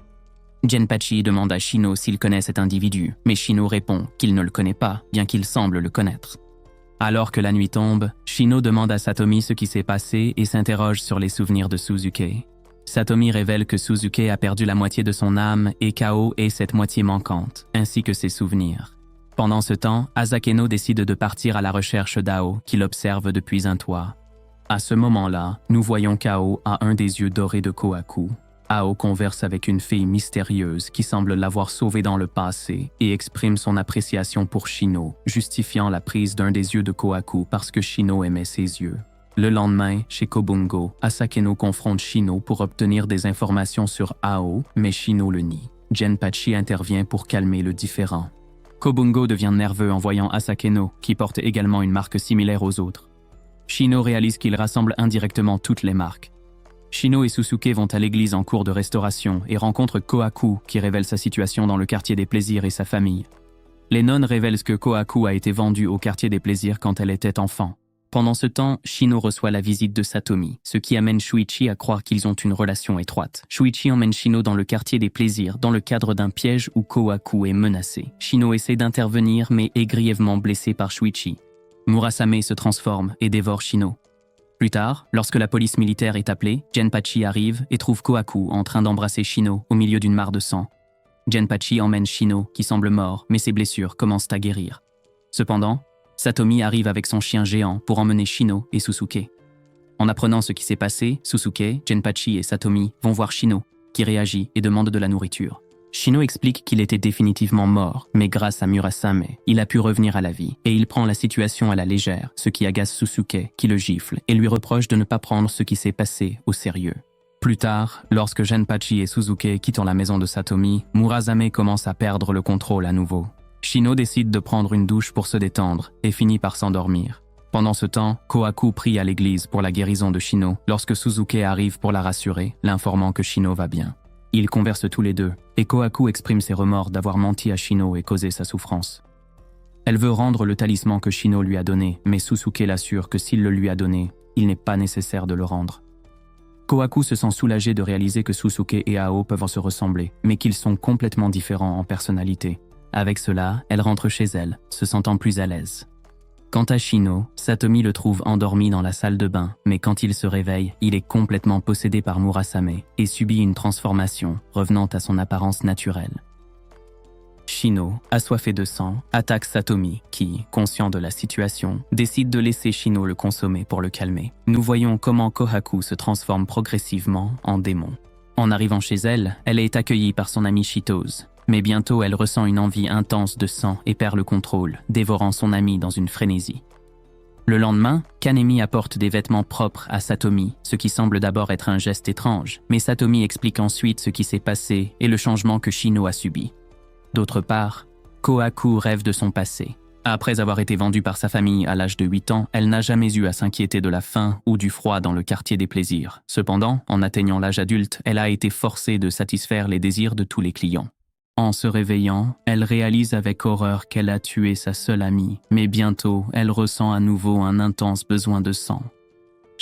Genpachi demande à Shino s'il connaît cet individu, mais Shino répond qu'il ne le connaît pas, bien qu'il semble le connaître. Alors que la nuit tombe, Shino demande à Satomi ce qui s'est passé et s'interroge sur les souvenirs de Suzuki. Satomi révèle que Suzuki a perdu la moitié de son âme et Kao est cette moitié manquante, ainsi que ses souvenirs. Pendant ce temps, Asakeno décide de partir à la recherche d'Ao, qu'il observe depuis un toit. À ce moment-là, nous voyons Kao a un des yeux dorés de Kohaku. Ao converse avec une fille mystérieuse qui semble l'avoir sauvé dans le passé et exprime son appréciation pour Shino, justifiant la prise d'un des yeux de Kohaku parce que Shino aimait ses yeux. Le lendemain, chez Kobungo, Asakeno confronte Shino pour obtenir des informations sur Ao, mais Shino le nie. Genpachi intervient pour calmer le différend. Kobungo devient nerveux en voyant Asakeno, qui porte également une marque similaire aux autres. Shino réalise qu'il rassemble indirectement toutes les marques. Shino et Susuke vont à l'église en cours de restauration et rencontrent Kohaku qui révèle sa situation dans le quartier des plaisirs et sa famille. Les nonnes révèlent que Kohaku a été vendue au quartier des plaisirs quand elle était enfant. Pendant ce temps, Shino reçoit la visite de Satomi, ce qui amène Shuichi à croire qu'ils ont une relation étroite. Shuichi emmène Shino dans le quartier des plaisirs dans le cadre d'un piège où Kohaku est menacé. Shino essaie d'intervenir mais est grièvement blessé par Shuichi. Murasame se transforme et dévore Shino. Plus tard, lorsque la police militaire est appelée, Genpachi arrive et trouve Kohaku en train d'embrasser Shino au milieu d'une mare de sang. Genpachi emmène Shino, qui semble mort, mais ses blessures commencent à guérir. Cependant, Satomi arrive avec son chien géant pour emmener Shino et Susuke. En apprenant ce qui s'est passé, Susuke, Genpachi et Satomi vont voir Shino, qui réagit et demande de la nourriture. Shino explique qu'il était définitivement mort, mais grâce à Murasame, il a pu revenir à la vie, et il prend la situation à la légère, ce qui agace Susuke, qui le gifle, et lui reproche de ne pas prendre ce qui s'est passé au sérieux. Plus tard, lorsque Genpachi et Susuke quittent la maison de Satomi, Murasame commence à perdre le contrôle à nouveau. Shino décide de prendre une douche pour se détendre, et finit par s'endormir. Pendant ce temps, Kohaku prie à l'église pour la guérison de Shino, lorsque Susuke arrive pour la rassurer, l'informant que Shino va bien. Ils conversent tous les deux, et Kohaku exprime ses remords d'avoir menti à Shino et causé sa souffrance. Elle veut rendre le talisman que Shino lui a donné, mais Susuke l'assure que s'il le lui a donné, il n'est pas nécessaire de le rendre. Kohaku se sent soulagé de réaliser que Susuke et Ao peuvent se ressembler, mais qu'ils sont complètement différents en personnalité. Avec cela, elle rentre chez elle, se sentant plus à l'aise. Quant à Shino, Satomi le trouve endormi dans la salle de bain, mais quand il se réveille, il est complètement possédé par Murasame et subit une transformation, revenant à son apparence naturelle. Shino, assoiffé de sang, attaque Satomi qui, conscient de la situation, décide de laisser Shino le consommer pour le calmer. Nous voyons comment Kohaku se transforme progressivement en démon. En arrivant chez elle, elle est accueillie par son amie Chitose. Mais bientôt, elle ressent une envie intense de sang et perd le contrôle, dévorant son amie dans une frénésie. Le lendemain, Kanemi apporte des vêtements propres à Satomi, ce qui semble d'abord être un geste étrange, mais Satomi explique ensuite ce qui s'est passé et le changement que Shino a subi. D'autre part, Kohaku rêve de son passé. Après avoir été vendue par sa famille à l'âge de 8 ans, elle n'a jamais eu à s'inquiéter de la faim ou du froid dans le quartier des plaisirs. Cependant, en atteignant l'âge adulte, elle a été forcée de satisfaire les désirs de tous les clients. En se réveillant, elle réalise avec horreur qu'elle a tué sa seule amie, mais bientôt, elle ressent à nouveau un intense besoin de sang.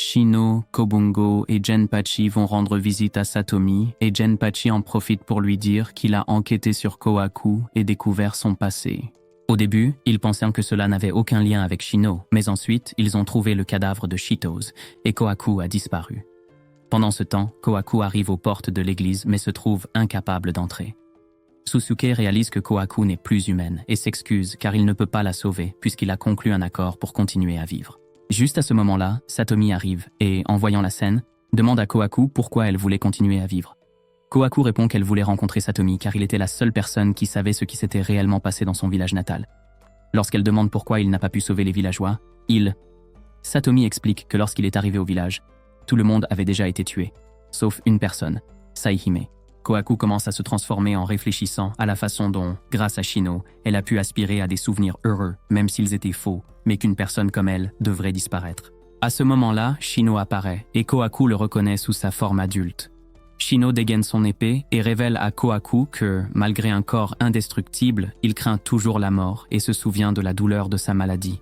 Shino, Kobungo et Genpachi vont rendre visite à Satomi et Genpachi en profite pour lui dire qu'il a enquêté sur Kohaku et découvert son passé. Au début, ils pensaient que cela n'avait aucun lien avec Shino, mais ensuite, ils ont trouvé le cadavre de Shitos et Kohaku a disparu. Pendant ce temps, Kohaku arrive aux portes de l'église mais se trouve incapable d'entrer. Susuke réalise que Kohaku n'est plus humaine et s'excuse car il ne peut pas la sauver puisqu'il a conclu un accord pour continuer à vivre. Juste à ce moment-là, Satomi arrive et, en voyant la scène, demande à Kohaku pourquoi elle voulait continuer à vivre. Kohaku répond qu'elle voulait rencontrer Satomi car il était la seule personne qui savait ce qui s'était réellement passé dans son village natal. Lorsqu'elle demande pourquoi il n'a pas pu sauver les villageois, Satomi explique que lorsqu'il est arrivé au village, tout le monde avait déjà été tué, sauf une personne, Saihime. Kohaku commence à se transformer en réfléchissant à la façon dont, grâce à Shino, elle a pu aspirer à des souvenirs heureux, même s'ils étaient faux, mais qu'une personne comme elle devrait disparaître. À ce moment-là, Shino apparaît, et Kohaku le reconnaît sous sa forme adulte. Shino dégaine son épée et révèle à Kohaku que, malgré un corps indestructible, il craint toujours la mort et se souvient de la douleur de sa maladie.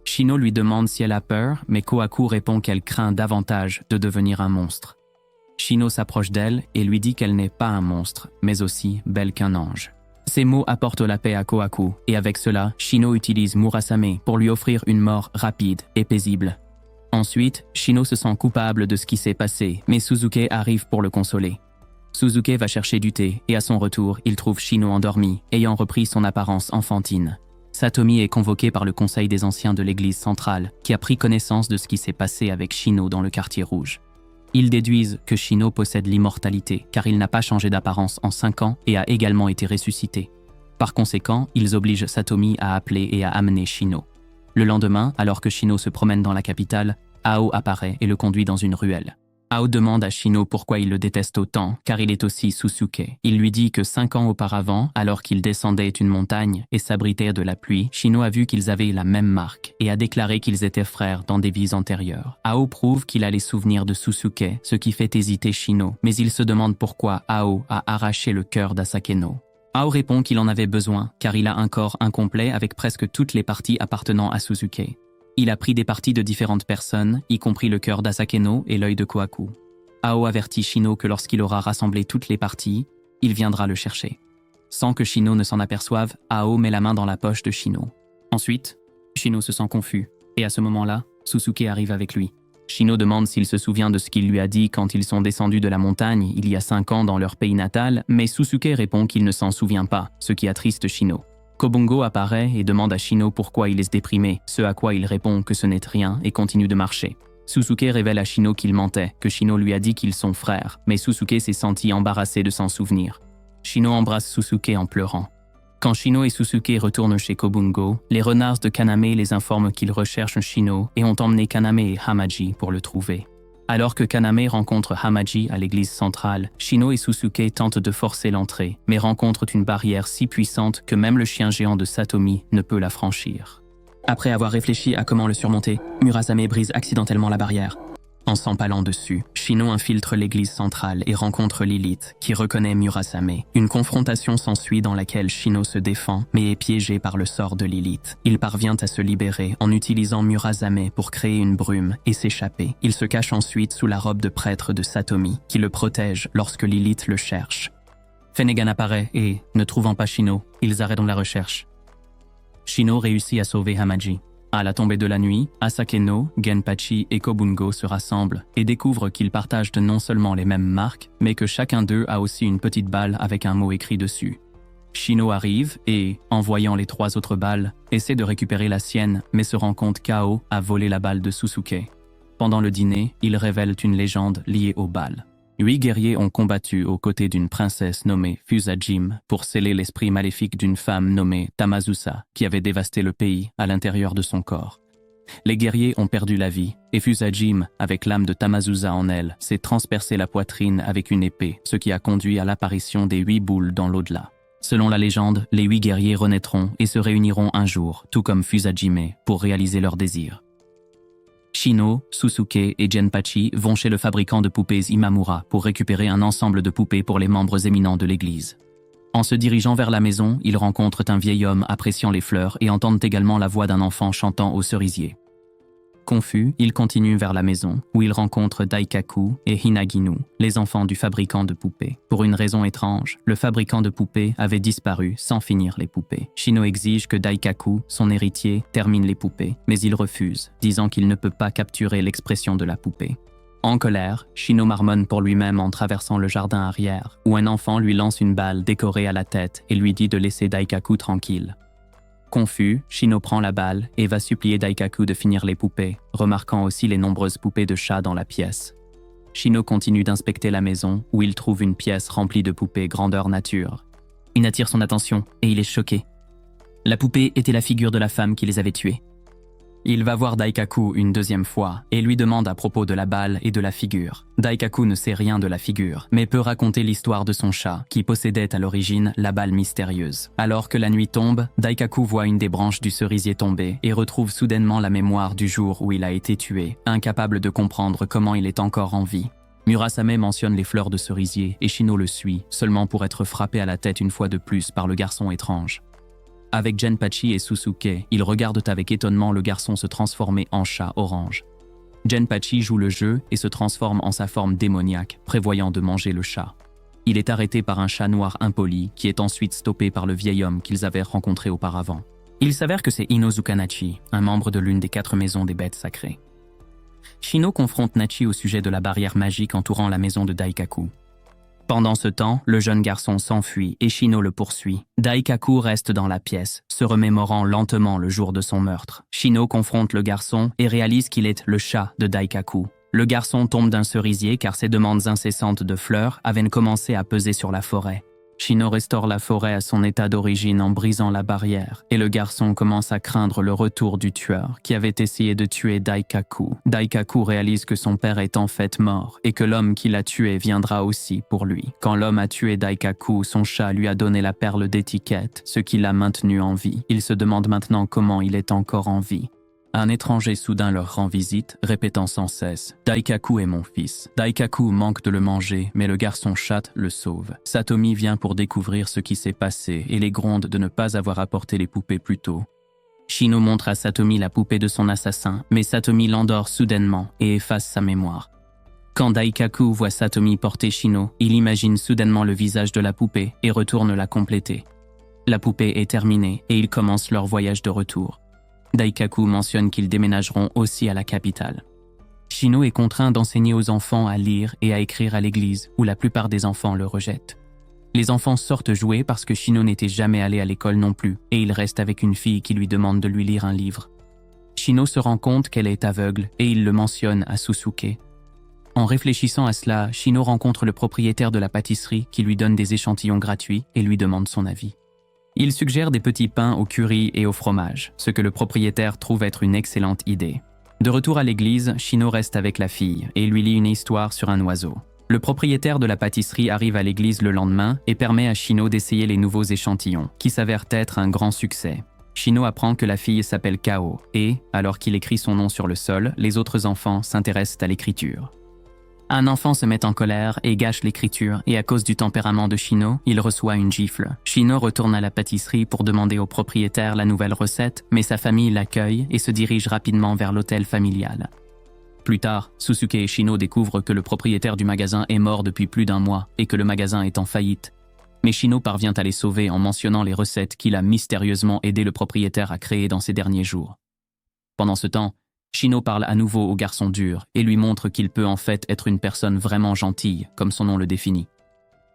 Shino lui demande si elle a peur, mais Kohaku répond qu'elle craint davantage de devenir un monstre. Shino s'approche d'elle et lui dit qu'elle n'est pas un monstre, mais aussi belle qu'un ange. Ces mots apportent la paix à Kohaku, et avec cela, Shino utilise Murasame pour lui offrir une mort rapide et paisible. Ensuite, Shino se sent coupable de ce qui s'est passé, mais Suzuki arrive pour le consoler. Suzuki va chercher du thé, et à son retour, il trouve Shino endormi, ayant repris son apparence enfantine. Satomi est convoqué par le conseil des anciens de l'église centrale, qui a pris connaissance de ce qui s'est passé avec Shino dans le quartier rouge. Ils déduisent que Shino possède l'immortalité, car il n'a pas changé d'apparence en 5 ans et a également été ressuscité. Par conséquent, ils obligent Satomi à appeler et à amener Shino. Le lendemain, alors que Shino se promène dans la capitale, Ao apparaît et le conduit dans une ruelle. Ao demande à Shino pourquoi il le déteste autant, car il est aussi Susuke. Il lui dit que 5 ans auparavant, alors qu'il descendait une montagne et s'abritait de la pluie, Shino a vu qu'ils avaient la même marque et a déclaré qu'ils étaient frères dans des vies antérieures. Ao prouve qu'il a les souvenirs de Susuke, ce qui fait hésiter Shino, mais il se demande pourquoi Ao a arraché le cœur d'Asakeno. Ao répond qu'il en avait besoin, car il a un corps incomplet avec presque toutes les parties appartenant à Susuke. Il a pris des parties de différentes personnes, y compris le cœur d'Asakeno et l'œil de Kohaku. Ao avertit Shino que lorsqu'il aura rassemblé toutes les parties, il viendra le chercher. Sans que Shino ne s'en aperçoive, Ao met la main dans la poche de Shino. Ensuite, Shino se sent confus, et à ce moment-là, Susuke arrive avec lui. Shino demande s'il se souvient de ce qu'il lui a dit quand ils sont descendus de la montagne il y a 5 ans dans leur pays natal, mais Susuke répond qu'il ne s'en souvient pas, ce qui attriste Shino. Kobungo apparaît et demande à Shino pourquoi il est déprimé, ce à quoi il répond que ce n'est rien et continue de marcher. Susuke révèle à Shino qu'il mentait, que Shino lui a dit qu'ils sont frères, mais Susuke s'est senti embarrassé de s'en souvenir. Shino embrasse Susuke en pleurant. Quand Shino et Susuke retournent chez Kobungo, les renards de Kaname les informent qu'ils recherchent Shino et ont emmené Kaname et Hamaji pour le trouver. Alors que Kaname rencontre Hamaji à l'église centrale, Shino et Susuke tentent de forcer l'entrée, mais rencontrent une barrière si puissante que même le chien géant de Satomi ne peut la franchir. Après avoir réfléchi à comment le surmonter, Murasame brise accidentellement la barrière. En s'empalant dessus, Shino infiltre l'église centrale et rencontre Lilith, qui reconnaît Murasame. Une confrontation s'ensuit dans laquelle Shino se défend, mais est piégé par le sort de Lilith. Il parvient à se libérer en utilisant Murasame pour créer une brume et s'échapper. Il se cache ensuite sous la robe de prêtre de Satomi, qui le protège lorsque Lilith le cherche. Finnegan apparaît et, ne trouvant pas Shino, ils arrêtent la recherche. Shino réussit à sauver Hamaji. À la tombée de la nuit, Asakeno, Genpachi et Kobungo se rassemblent et découvrent qu'ils partagent non seulement les mêmes marques, mais que chacun d'eux a aussi une petite balle avec un mot écrit dessus. Shino arrive et, en voyant les 3 autres balles, essaie de récupérer la sienne, mais se rend compte qu'Ao a volé la balle de Susuke. Pendant le dîner, ils révèlent une légende liée aux balles. 8 guerriers ont combattu aux côtés d'une princesse nommée Fusajim pour sceller l'esprit maléfique d'une femme nommée Tamazusa qui avait dévasté le pays à l'intérieur de son corps. Les guerriers ont perdu la vie et Fusajim, avec l'âme de Tamazusa en elle, s'est transpercé la poitrine avec une épée, ce qui a conduit à l'apparition des 8 boules dans l'au-delà. Selon la légende, les 8 guerriers renaîtront et se réuniront un jour, tout comme Fusajime, pour réaliser leurs désirs. Shino, Susuke et Genpachi vont chez le fabricant de poupées Imamura pour récupérer un ensemble de poupées pour les membres éminents de l'église. En se dirigeant vers la maison, ils rencontrent un vieil homme appréciant les fleurs et entendent également la voix d'un enfant chantant au cerisier. Confus, il continue vers la maison, où il rencontre Daikaku et Hinaginu, les enfants du fabricant de poupées. Pour une raison étrange, le fabricant de poupées avait disparu sans finir les poupées. Shino exige que Daikaku, son héritier, termine les poupées, mais il refuse, disant qu'il ne peut pas capturer l'expression de la poupée. En colère, Shino marmonne pour lui-même en traversant le jardin arrière, où un enfant lui lance une balle décorée à la tête et lui dit de laisser Daikaku tranquille. Confus, Shino prend la balle et va supplier Daikaku de finir les poupées, remarquant aussi les nombreuses poupées de chats dans la pièce. Shino continue d'inspecter la maison, où il trouve une pièce remplie de poupées grandeur nature. Il attire son attention et il est choqué. La poupée était la figure de la femme qui les avait tués. Il va voir Daikaku une deuxième fois et lui demande à propos de la balle et de la figure. Daikaku ne sait rien de la figure, mais peut raconter l'histoire de son chat, qui possédait à l'origine la balle mystérieuse. Alors que la nuit tombe, Daikaku voit une des branches du cerisier tomber et retrouve soudainement la mémoire du jour où il a été tué, incapable de comprendre comment il est encore en vie. Murasame mentionne les fleurs de cerisier et Shino le suit, seulement pour être frappé à la tête une fois de plus par le garçon étrange. Avec Genpachi et Susuke, ils regardent avec étonnement le garçon se transformer en chat orange. Genpachi joue le jeu et se transforme en sa forme démoniaque, prévoyant de manger le chat. Il est arrêté par un chat noir impoli qui est ensuite stoppé par le vieil homme qu'ils avaient rencontré auparavant. Il s'avère que c'est Inozuka Nachi, un membre de l'une des 4 maisons des bêtes sacrées. Shino confronte Nachi au sujet de la barrière magique entourant la maison de Daikaku. Pendant ce temps, le jeune garçon s'enfuit et Shino le poursuit. Daikaku reste dans la pièce, se remémorant lentement le jour de son meurtre. Shino confronte le garçon et réalise qu'il est le chat de Daikaku. Le garçon tombe d'un cerisier car ses demandes incessantes de fleurs avaient commencé à peser sur la forêt. Shino restaure la forêt à son état d'origine en brisant la barrière, et le garçon commence à craindre le retour du tueur qui avait essayé de tuer Daikaku. Daikaku réalise que son père est en fait mort et que l'homme qui l'a tué viendra aussi pour lui. Quand l'homme a tué Daikaku, son chat lui a donné la perle d'étiquette, ce qui l'a maintenu en vie. Il se demande maintenant comment il est encore en vie. Un étranger soudain leur rend visite, répétant sans cesse « Daikaku est mon fils ». Daikaku manque de le manger, mais le garçon chatte le sauve. Satomi vient pour découvrir ce qui s'est passé et les gronde de ne pas avoir apporté les poupées plus tôt. Shino montre à Satomi la poupée de son assassin, mais Satomi l'endort soudainement et efface sa mémoire. Quand Daikaku voit Satomi porter Shino, il imagine soudainement le visage de la poupée et retourne la compléter. La poupée est terminée et ils commencent leur voyage de retour. Daikaku mentionne qu'ils déménageront aussi à la capitale. Shino est contraint d'enseigner aux enfants à lire et à écrire à l'église, où la plupart des enfants le rejettent. Les enfants sortent jouer parce que Shino n'était jamais allé à l'école non plus, et il reste avec une fille qui lui demande de lui lire un livre. Shino se rend compte qu'elle est aveugle et il le mentionne à Susuke. En réfléchissant à cela, Shino rencontre le propriétaire de la pâtisserie qui lui donne des échantillons gratuits et lui demande son avis. Il suggère des petits pains au curry et au fromage, ce que le propriétaire trouve être une excellente idée. De retour à l'église, Shino reste avec la fille et lui lit une histoire sur un oiseau. Le propriétaire de la pâtisserie arrive à l'église le lendemain et permet à Shino d'essayer les nouveaux échantillons, qui s'avèrent être un grand succès. Shino apprend que la fille s'appelle Kao et, alors qu'il écrit son nom sur le sol, les autres enfants s'intéressent à l'écriture. Un enfant se met en colère et gâche l'écriture et à cause du tempérament de Shino, il reçoit une gifle. Shino retourne à la pâtisserie pour demander au propriétaire la nouvelle recette, mais sa famille l'accueille et se dirige rapidement vers l'hôtel familial. Plus tard, Susuke et Shino découvrent que le propriétaire du magasin est mort depuis plus d'1 mois et que le magasin est en faillite. Mais Shino parvient à les sauver en mentionnant les recettes qu'il a mystérieusement aidé le propriétaire à créer dans ces derniers jours. Pendant ce temps, Shino parle à nouveau au garçon dur et lui montre qu'il peut en fait être une personne vraiment gentille, comme son nom le définit.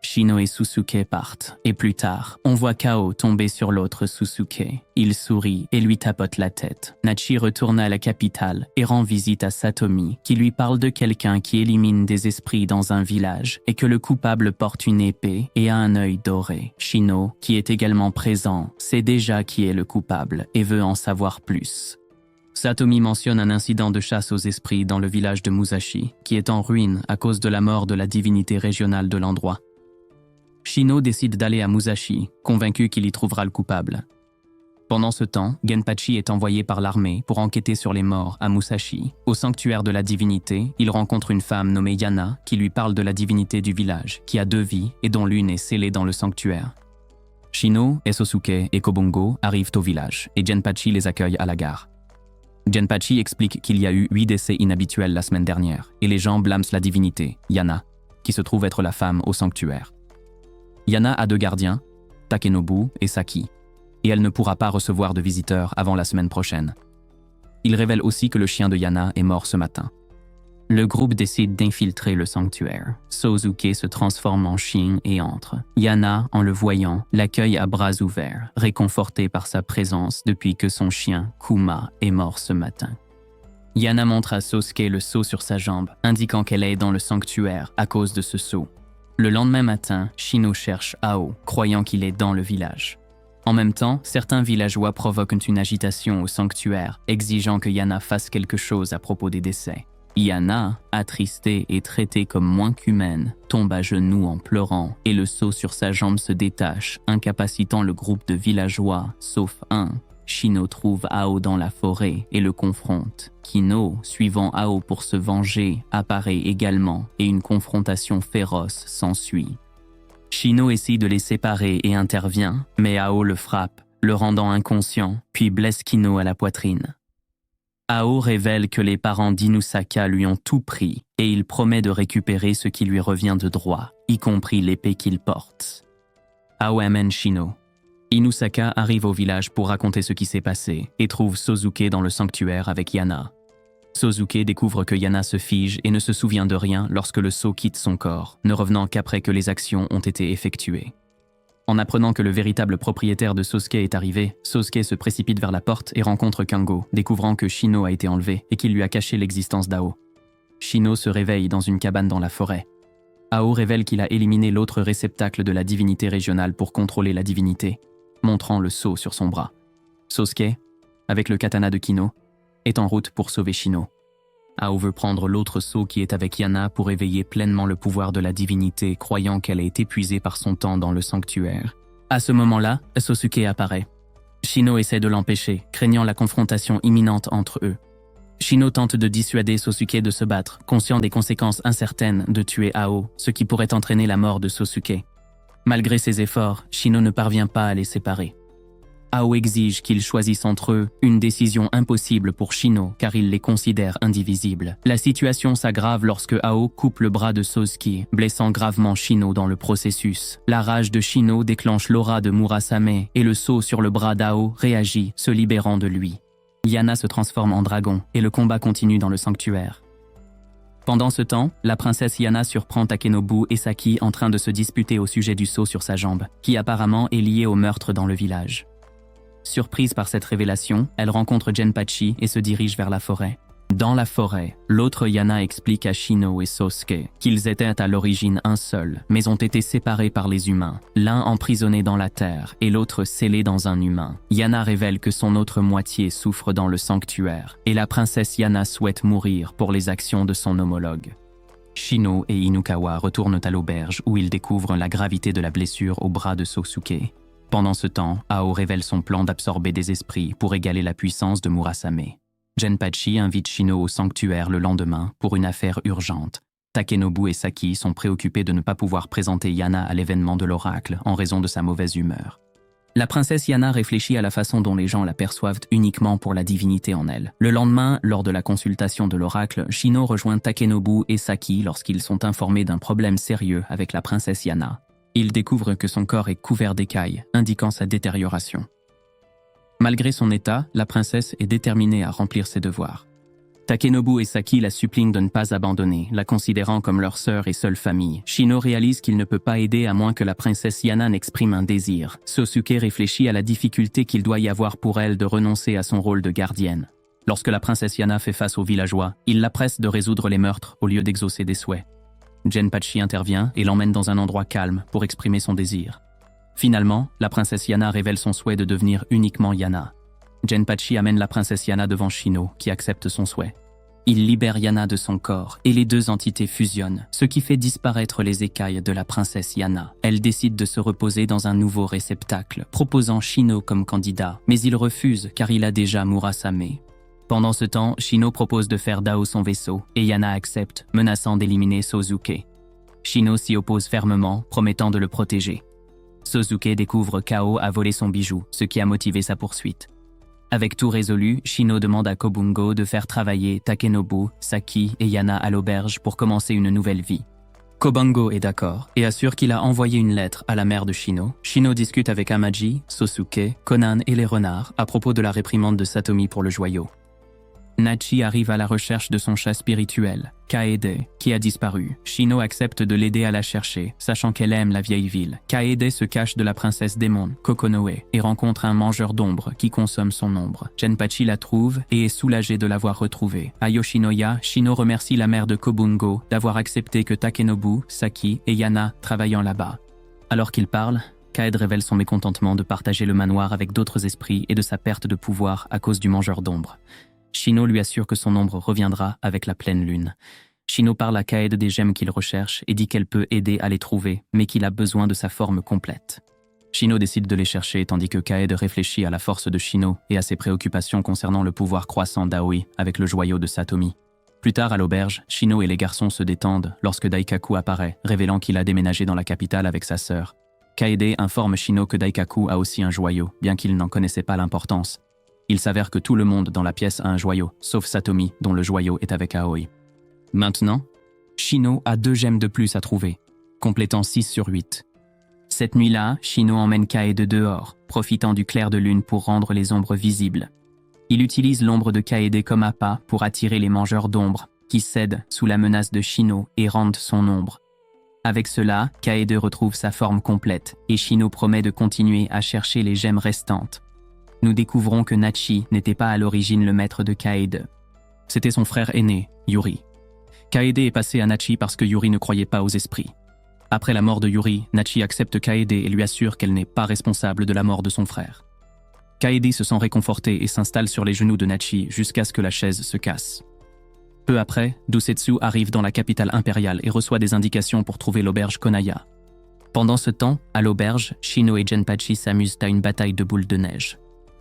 Shino et Susuke partent, et plus tard, on voit Kao tomber sur l'autre Susuke. Il sourit et lui tapote la tête. Nachi retourne à la capitale et rend visite à Satomi, qui lui parle de quelqu'un qui élimine des esprits dans un village et que le coupable porte une épée et a un œil doré. Shino, qui est également présent, sait déjà qui est le coupable et veut en savoir plus. Satomi mentionne un incident de chasse aux esprits dans le village de Musashi, qui est en ruine à cause de la mort de la divinité régionale de l'endroit. Shino décide d'aller à Musashi, convaincu qu'il y trouvera le coupable. Pendant ce temps, Genpachi est envoyé par l'armée pour enquêter sur les morts à Musashi. Au sanctuaire de la divinité, il rencontre une femme nommée Yana qui lui parle de la divinité du village, qui a 2 vies et dont l'une est scellée dans le sanctuaire. Shino, Esosuke et Kobongo arrivent au village et Genpachi les accueille à la gare. Genpachi explique qu'il y a eu 8 décès inhabituels la semaine dernière, et les gens blâment la divinité, Yana, qui se trouve être la femme au sanctuaire. Yana a 2 gardiens, Takenobu et Saki, et elle ne pourra pas recevoir de visiteurs avant la semaine prochaine. Il révèle aussi que le chien de Yana est mort ce matin. Le groupe décide d'infiltrer le sanctuaire. Sosuke se transforme en chien et entre. Yana, en le voyant, l'accueille à bras ouverts, réconforté par sa présence depuis que son chien, Kuma, est mort ce matin. Yana montre à Sosuke le sceau sur sa jambe, indiquant qu'elle est dans le sanctuaire à cause de ce sceau. Le lendemain matin, Shino cherche Ao, croyant qu'il est dans le village. En même temps, certains villageois provoquent une agitation au sanctuaire, exigeant que Yana fasse quelque chose à propos des décès. Yana, attristée et traitée comme moins qu'humaine, tombe à genoux en pleurant et le sceau sur sa jambe se détache, incapacitant le groupe de villageois, sauf un. Shino trouve Ao dans la forêt et le confronte. Kino, suivant Ao pour se venger, apparaît également et une confrontation féroce s'ensuit. Shino essaie de les séparer et intervient, mais Ao le frappe, le rendant inconscient, puis blesse Kino à la poitrine. Ao révèle que les parents d'Inusaka lui ont tout pris et il promet de récupérer ce qui lui revient de droit, y compris l'épée qu'il porte. Ao amène Shino. Inusaka arrive au village pour raconter ce qui s'est passé et trouve Sosuke dans le sanctuaire avec Yana. Sosuke découvre que Yana se fige et ne se souvient de rien lorsque le sceau quitte son corps, ne revenant qu'après que les actions ont été effectuées. En apprenant que le véritable propriétaire de Sosuke est arrivé, Sosuke se précipite vers la porte et rencontre Kango, découvrant que Shino a été enlevé et qu'il lui a caché l'existence d'Ao. Shino se réveille dans une cabane dans la forêt. Ao révèle qu'il a éliminé l'autre réceptacle de la divinité régionale pour contrôler la divinité, montrant le sceau sur son bras. Sosuke, avec le katana de Kino, est en route pour sauver Shino. Ao veut prendre l'autre sceau qui est avec Yana pour éveiller pleinement le pouvoir de la divinité, croyant qu'elle est épuisée par son temps dans le sanctuaire. À ce moment-là, Sosuke apparaît. Shino essaie de l'empêcher, craignant la confrontation imminente entre eux. Shino tente de dissuader Sosuke de se battre, conscient des conséquences incertaines de tuer Ao, ce qui pourrait entraîner la mort de Sosuke. Malgré ses efforts, Shino ne parvient pas à les séparer. Ao exige qu'ils choisissent entre eux, une décision impossible pour Shino car il les considère indivisibles. La situation s'aggrave lorsque Ao coupe le bras de Sosuke, blessant gravement Shino dans le processus. La rage de Shino déclenche l'aura de Murasame et le sceau sur le bras d'Ao réagit, se libérant de lui. Yana se transforme en dragon et le combat continue dans le sanctuaire. Pendant ce temps, la princesse Yana surprend Takenobu et Saki en train de se disputer au sujet du sceau sur sa jambe, qui apparemment est lié au meurtre dans le village. Surprise par cette révélation, elle rencontre Genpachi et se dirige vers la forêt. Dans la forêt, l'autre Yana explique à Shino et Sosuke qu'ils étaient à l'origine un seul, mais ont été séparés par les humains, l'un emprisonné dans la terre et l'autre scellé dans un humain. Yana révèle que son autre moitié souffre dans le sanctuaire, et la princesse Yana souhaite mourir pour les actions de son homologue. Shino et Inukawa retournent à l'auberge où ils découvrent la gravité de la blessure au bras de Sosuke. Pendant ce temps, Ao révèle son plan d'absorber des esprits pour égaler la puissance de Murasame. Genpachi invite Shino au sanctuaire le lendemain pour une affaire urgente. Takenobu et Saki sont préoccupés de ne pas pouvoir présenter Yana à l'événement de l'oracle en raison de sa mauvaise humeur. La princesse Yana réfléchit à la façon dont les gens la perçoivent uniquement pour la divinité en elle. Le lendemain, lors de la consultation de l'oracle, Shino rejoint Takenobu et Saki lorsqu'ils sont informés d'un problème sérieux avec la princesse Yana. Il découvre que son corps est couvert d'écailles, indiquant sa détérioration. Malgré son état, la princesse est déterminée à remplir ses devoirs. Takenobu et Saki la supplient de ne pas abandonner, la considérant comme leur sœur et seule famille. Shino réalise qu'il ne peut pas aider à moins que la princesse Yana n'exprime un désir. Sosuke réfléchit à la difficulté qu'il doit y avoir pour elle de renoncer à son rôle de gardienne. Lorsque la princesse Yana fait face aux villageois, il la presse de résoudre les meurtres au lieu d'exaucer des souhaits. Genpachi intervient et l'emmène dans un endroit calme pour exprimer son désir. Finalement, la princesse Yana révèle son souhait de devenir uniquement Yana. Genpachi amène la princesse Yana devant Shino, qui accepte son souhait. Il libère Yana de son corps et les deux entités fusionnent, ce qui fait disparaître les écailles de la princesse Yana. Elle décide de se reposer dans un nouveau réceptacle, proposant Shino comme candidat, mais il refuse car il a déjà Murasame. Pendant ce temps, Shino propose de faire d'Ao son vaisseau, et Yana accepte, menaçant d'éliminer Sosuke. Shino s'y oppose fermement, promettant de le protéger. Sosuke découvre qu'Ao a volé son bijou, ce qui a motivé sa poursuite. Avec tout résolu, Shino demande à Kobungo de faire travailler Takenobu, Saki et Yana à l'auberge pour commencer une nouvelle vie. Kobungo est d'accord et assure qu'il a envoyé une lettre à la mère de Shino. Shino discute avec Amaji, Sosuke, Conan et les renards à propos de la réprimande de Satomi pour le joyau. Nachi arrive à la recherche de son chat spirituel, Kaede, qui a disparu. Shino accepte de l'aider à la chercher, sachant qu'elle aime la vieille ville. Kaede se cache de la princesse démon, Kokonoe, et rencontre un mangeur d'ombre qui consomme son ombre. Genpachi la trouve et est soulagé de l'avoir retrouvée. À Yoshinoya, Shino remercie la mère de Kobungo d'avoir accepté que Takenobu, Saki et Yana travaillant là-bas. Alors qu'il parle, Kaede révèle son mécontentement de partager le manoir avec d'autres esprits et de sa perte de pouvoir à cause du mangeur d'ombre. Shino lui assure que son ombre reviendra avec la pleine lune. Shino parle à Kaede des gemmes qu'il recherche et dit qu'elle peut aider à les trouver, mais qu'il a besoin de sa forme complète. Shino décide de les chercher tandis que Kaede réfléchit à la force de Shino et à ses préoccupations concernant le pouvoir croissant d'Aoi avec le joyau de Satomi. Plus tard à l'auberge, Shino et les garçons se détendent lorsque Daikaku apparaît, révélant qu'il a déménagé dans la capitale avec sa sœur. Kaede informe Shino que Daikaku a aussi un joyau, bien qu'il n'en connaissait pas l'importance. Il s'avère que tout le monde dans la pièce a un joyau, sauf Satomi, dont le joyau est avec Aoi. Maintenant, Shino a 2 gemmes de plus à trouver, complétant 6 sur 8. Cette nuit-là, Shino emmène Kaede dehors, profitant du clair de lune pour rendre les ombres visibles. Il utilise l'ombre de Kaede comme appât pour attirer les mangeurs d'ombre, qui cèdent sous la menace de Shino et rendent son ombre. Avec cela, Kaede retrouve sa forme complète, et Shino promet de continuer à chercher les gemmes restantes. Nous découvrons que Nachi n'était pas à l'origine le maître de Kaede. C'était son frère aîné, Yuri. Kaede est passé à Nachi parce que Yuri ne croyait pas aux esprits. Après la mort de Yuri, Nachi accepte Kaede et lui assure qu'elle n'est pas responsable de la mort de son frère. Kaede se sent réconforté et s'installe sur les genoux de Nachi jusqu'à ce que la chaise se casse. Peu après, Dousetsu arrive dans la capitale impériale et reçoit des indications pour trouver l'auberge Konaya. Pendant ce temps, à l'auberge, Shino et Genpachi s'amusent à une bataille de boules de neige.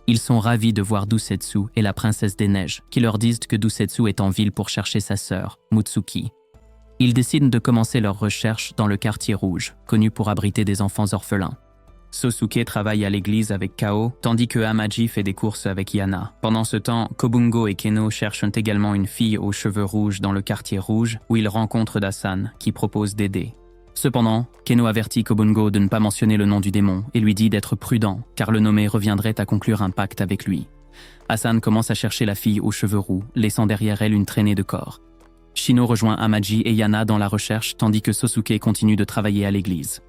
Ils sont ravis de voir Dousetsu et la princesse des neiges, qui leur disent que Dousetsu est en ville pour chercher sa sœur, Mutsuki. Ils décident de commencer leurs recherches dans le quartier rouge, connu pour abriter des enfants orphelins. Sosuke travaille à l'église avec Kao, tandis que Amaji fait des courses avec Yana. Pendant ce temps, Kobungo et Keno cherchent également une fille aux cheveux rouges dans le quartier rouge, où ils rencontrent Dasan, qui propose d'aider. Cependant, Keno avertit Kobungo de ne pas mentionner le nom du démon et lui dit d'être prudent, car le nommé reviendrait à conclure un pacte avec lui. Hassan commence à chercher la fille aux cheveux roux, laissant derrière elle une traînée de corps. Shino rejoint Amaji et Yana dans la recherche, tandis que Sosuke continue de travailler à l'église.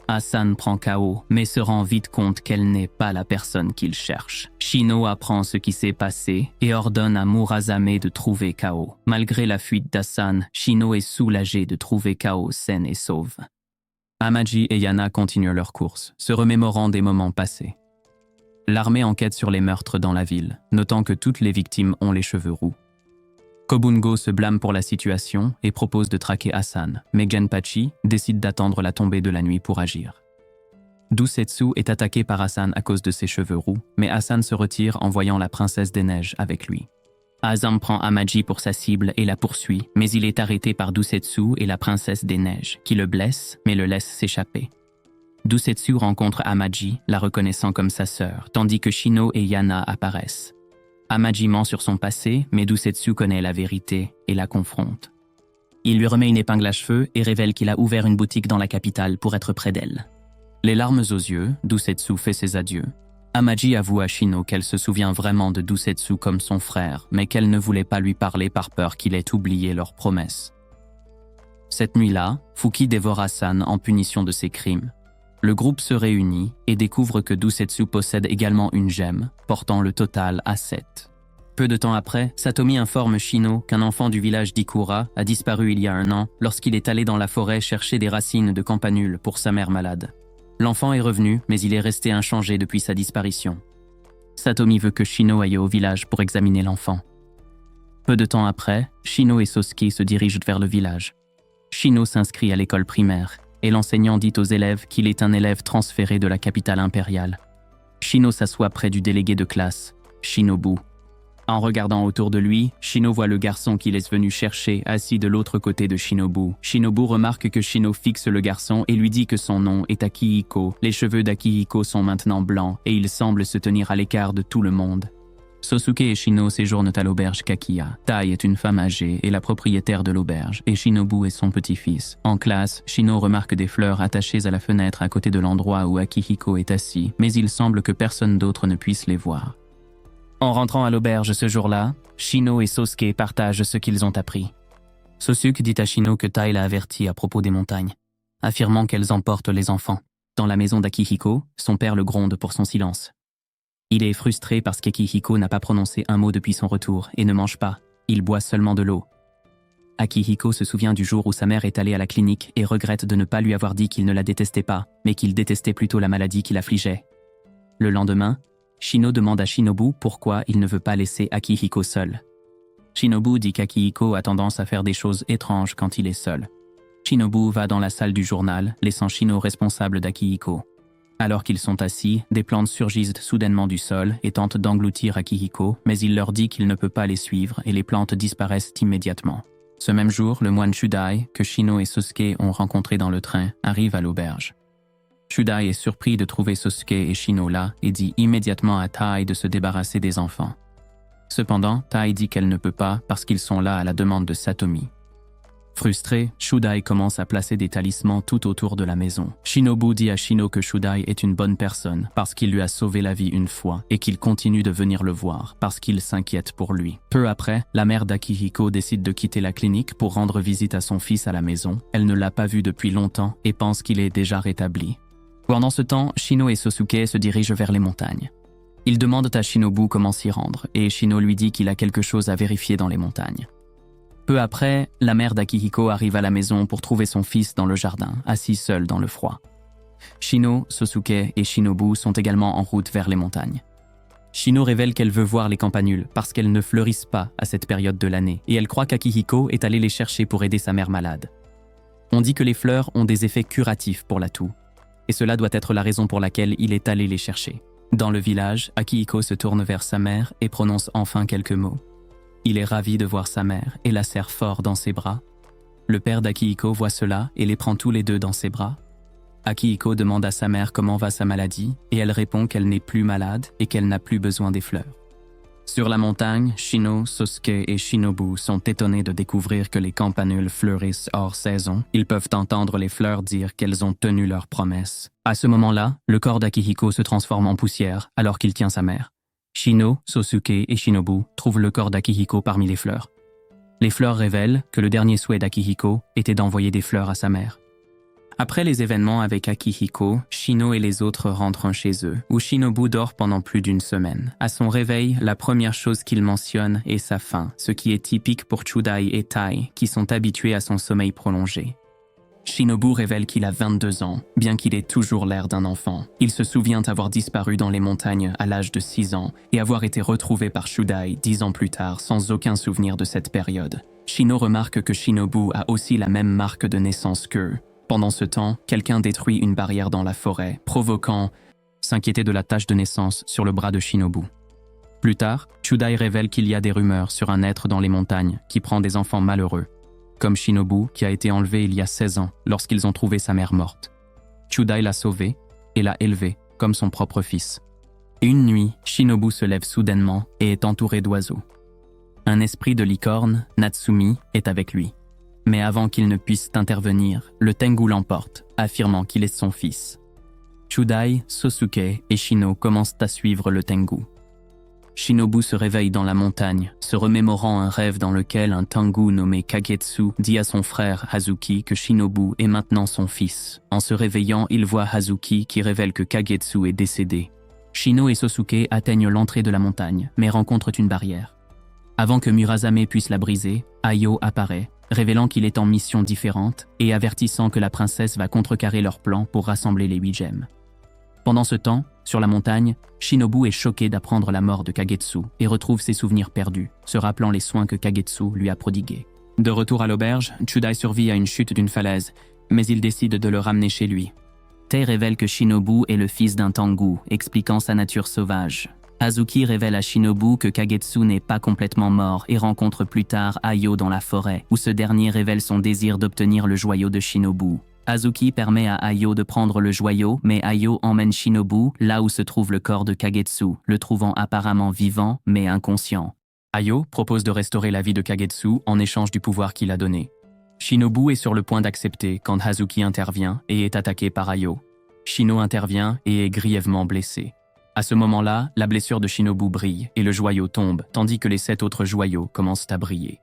Hassan prend Kao, mais se rend vite compte qu'elle n'est pas la personne qu'il cherche. Shino apprend ce qui s'est passé et ordonne à Murasame de trouver Kao. Malgré la fuite d'Hassan, Shino est soulagé de trouver Kao saine et sauve. Amaji et Yana continuent leur course, se remémorant des moments passés. L'armée enquête sur les meurtres dans la ville, notant que toutes les victimes ont les cheveux roux. Kobungo se blâme pour la situation et propose de traquer Hassan, mais Genpachi décide d'attendre la tombée de la nuit pour agir. Dousetsu est attaqué par Hassan à cause de ses cheveux roux, mais Hassan se retire en voyant la princesse des neiges avec lui. Azam prend Amaji pour sa cible et la poursuit, mais il est arrêté par Dousetsu et la princesse des neiges, qui le blessent mais le laissent s'échapper. Dousetsu rencontre Amaji, la reconnaissant comme sa sœur, tandis que Shino et Yana apparaissent. Amaji ment sur son passé, mais Dousetsu connaît la vérité et la confronte. Il lui remet une épingle à cheveux et révèle qu'il a ouvert une boutique dans la capitale pour être près d'elle. Les larmes aux yeux, Dousetsu fait ses adieux. Amaji avoue à Shino qu'elle se souvient vraiment de Dousetsu comme son frère, mais qu'elle ne voulait pas lui parler par peur qu'il ait oublié leur promesse. Cette nuit-là, Fuki dévore Hassan en punition de ses crimes. Le groupe se réunit et découvre que Dousetsu possède également une gemme, portant le total à 7. Peu de temps après, Satomi informe Shino qu'un enfant du village d'Ikura a disparu il y a 1 an lorsqu'il est allé dans la forêt chercher des racines de campanule pour sa mère malade. L'enfant est revenu, mais il est resté inchangé depuis sa disparition. Satomi veut que Shino aille au village pour examiner l'enfant. Peu de temps après, Shino et Sosuke se dirigent vers le village. Shino s'inscrit à l'école primaire, et l'enseignant dit aux élèves qu'il est un élève transféré de la capitale impériale. Shino s'assoit près du délégué de classe, Shinobu. En regardant autour de lui, Shino voit le garçon qu'il est venu chercher assis de l'autre côté de Shinobu. Shinobu remarque que Shino fixe le garçon et lui dit que son nom est Akihiko. Les cheveux d'Akihiko sont maintenant blancs et il semble se tenir à l'écart de tout le monde. Sosuke et Shino séjournent à l'auberge Kakiya. Tai est une femme âgée et la propriétaire de l'auberge, et Shinobu est son petit-fils. En classe, Shino remarque des fleurs attachées à la fenêtre à côté de l'endroit où Akihiko est assis, mais il semble que personne d'autre ne puisse les voir. En rentrant à l'auberge ce jour-là, Shino et Sosuke partagent ce qu'ils ont appris. Sosuke dit à Shino que Tai l'a averti à propos des montagnes, affirmant qu'elles emportent les enfants. Dans la maison d'Akihiko, son père le gronde pour son silence. Il est frustré parce qu'Akihiko n'a pas prononcé un mot depuis son retour et ne mange pas, il boit seulement de l'eau. Akihiko se souvient du jour où sa mère est allée à la clinique et regrette de ne pas lui avoir dit qu'il ne la détestait pas, mais qu'il détestait plutôt la maladie qui l'affligeait. Le lendemain, Shino demande à Shinobu pourquoi il ne veut pas laisser Akihiko seul. Shinobu dit qu'Akihiko a tendance à faire des choses étranges quand il est seul. Shinobu va dans la salle du journal, laissant Shino responsable d'Akihiko. Alors qu'ils sont assis, des plantes surgissent soudainement du sol et tentent d'engloutir Akihiko, mais il leur dit qu'il ne peut pas les suivre et les plantes disparaissent immédiatement. Ce même jour, le moine Shudai, que Shino et Sosuke ont rencontré dans le train, arrive à l'auberge. Shudai est surpris de trouver Sosuke et Shino là et dit immédiatement à Tai de se débarrasser des enfants. Cependant, Tai dit qu'elle ne peut pas parce qu'ils sont là à la demande de Satomi. Frustré, Shudai commence à placer des talismans tout autour de la maison. Shinobu dit à Shino que Shudai est une bonne personne parce qu'il lui a sauvé la vie une fois et qu'il continue de venir le voir parce qu'il s'inquiète pour lui. Peu après, la mère d'Akihiko décide de quitter la clinique pour rendre visite à son fils à la maison. Elle ne l'a pas vu depuis longtemps et pense qu'il est déjà rétabli. Pendant ce temps, Shino et Sosuke se dirigent vers les montagnes. Ils demandent à Shinobu comment s'y rendre et Shino lui dit qu'il a quelque chose à vérifier dans les montagnes. Peu après, la mère d'Akihiko arrive à la maison pour trouver son fils dans le jardin, assis seul dans le froid. Shino, Sosuke et Shinobu sont également en route vers les montagnes. Shino révèle qu'elle veut voir les campanules parce qu'elles ne fleurissent pas à cette période de l'année et elle croit qu'Akihiko est allé les chercher pour aider sa mère malade. On dit que les fleurs ont des effets curatifs pour la toux et cela doit être la raison pour laquelle il est allé les chercher. Dans le village, Akihiko se tourne vers sa mère et prononce enfin quelques mots. Il est ravi de voir sa mère et la serre fort dans ses bras. Le père d'Akihiko voit cela et les prend tous les deux dans ses bras. Akihiko demande à sa mère comment va sa maladie et elle répond qu'elle n'est plus malade et qu'elle n'a plus besoin des fleurs. Sur la montagne, Shino, Sosuke et Shinobu sont étonnés de découvrir que les campanules fleurissent hors saison. Ils peuvent entendre les fleurs dire qu'elles ont tenu leur promesse. À ce moment-là, le corps d'Akihiko se transforme en poussière alors qu'il tient sa mère. Shino, Sosuke et Shinobu trouvent le corps d'Akihiko parmi les fleurs. Les fleurs révèlent que le dernier souhait d'Akihiko était d'envoyer des fleurs à sa mère. Après les événements avec Akihiko, Shino et les autres rentrent chez eux, où Shinobu dort pendant plus d'une semaine. À son réveil, la première chose qu'il mentionne est sa faim, ce qui est typique pour Shudai et Tai, qui sont habitués à son sommeil prolongé. Shinobu révèle qu'il a 22 ans, bien qu'il ait toujours l'air d'un enfant. Il se souvient avoir disparu dans les montagnes à l'âge de 6 ans et avoir été retrouvé par Shudai 10 ans plus tard sans aucun souvenir de cette période. Shino remarque que Shinobu a aussi la même marque de naissance qu'eux. Pendant ce temps, quelqu'un détruit une barrière dans la forêt, provoquant s'inquiéter de la tache de naissance sur le bras de Shinobu. Plus tard, Shudai révèle qu'il y a des rumeurs sur un être dans les montagnes qui prend des enfants malheureux, comme Shinobu qui a été enlevé il y a 16 ans lorsqu'ils ont trouvé sa mère morte. Shudai l'a sauvé et l'a élevé comme son propre fils. Une nuit, Shinobu se lève soudainement et est entouré d'oiseaux. Un esprit de licorne, Natsumi, est avec lui. Mais avant qu'il ne puisse intervenir, le Tengu l'emporte, affirmant qu'il est son fils. Shudai, Sosuke et Shino commencent à suivre le Tengu. Shinobu se réveille dans la montagne, se remémorant un rêve dans lequel un Tengu nommé Kagetsu dit à son frère Hazuki que Shinobu est maintenant son fils. En se réveillant, il voit Hazuki qui révèle que Kagetsu est décédé. Shino et Sosuke atteignent l'entrée de la montagne, mais rencontrent une barrière. Avant que Murasame puisse la briser, Ayo apparaît, révélant qu'il est en mission différente et avertissant que la princesse va contrecarrer leur plan pour rassembler les 8 gemmes. Pendant ce temps, sur la montagne, Shinobu est choqué d'apprendre la mort de Kagetsu et retrouve ses souvenirs perdus, se rappelant les soins que Kagetsu lui a prodigués. De retour à l'auberge, Shudai survit à une chute d'une falaise, mais il décide de le ramener chez lui. Tei révèle que Shinobu est le fils d'un Tengu, expliquant sa nature sauvage. Hazuki révèle à Shinobu que Kagetsu n'est pas complètement mort et rencontre plus tard Ayo dans la forêt, où ce dernier révèle son désir d'obtenir le joyau de Shinobu. Hazuki permet à Ayo de prendre le joyau, mais Ayo emmène Shinobu là où se trouve le corps de Kagetsu, le trouvant apparemment vivant mais inconscient. Ayo propose de restaurer la vie de Kagetsu en échange du pouvoir qu'il a donné. Shinobu est sur le point d'accepter quand Hazuki intervient et est attaqué par Ayo. Shino intervient et est grièvement blessé. À ce moment-là, la blessure de Shinobu brille et le joyau tombe, tandis que les 7 autres joyaux commencent à briller.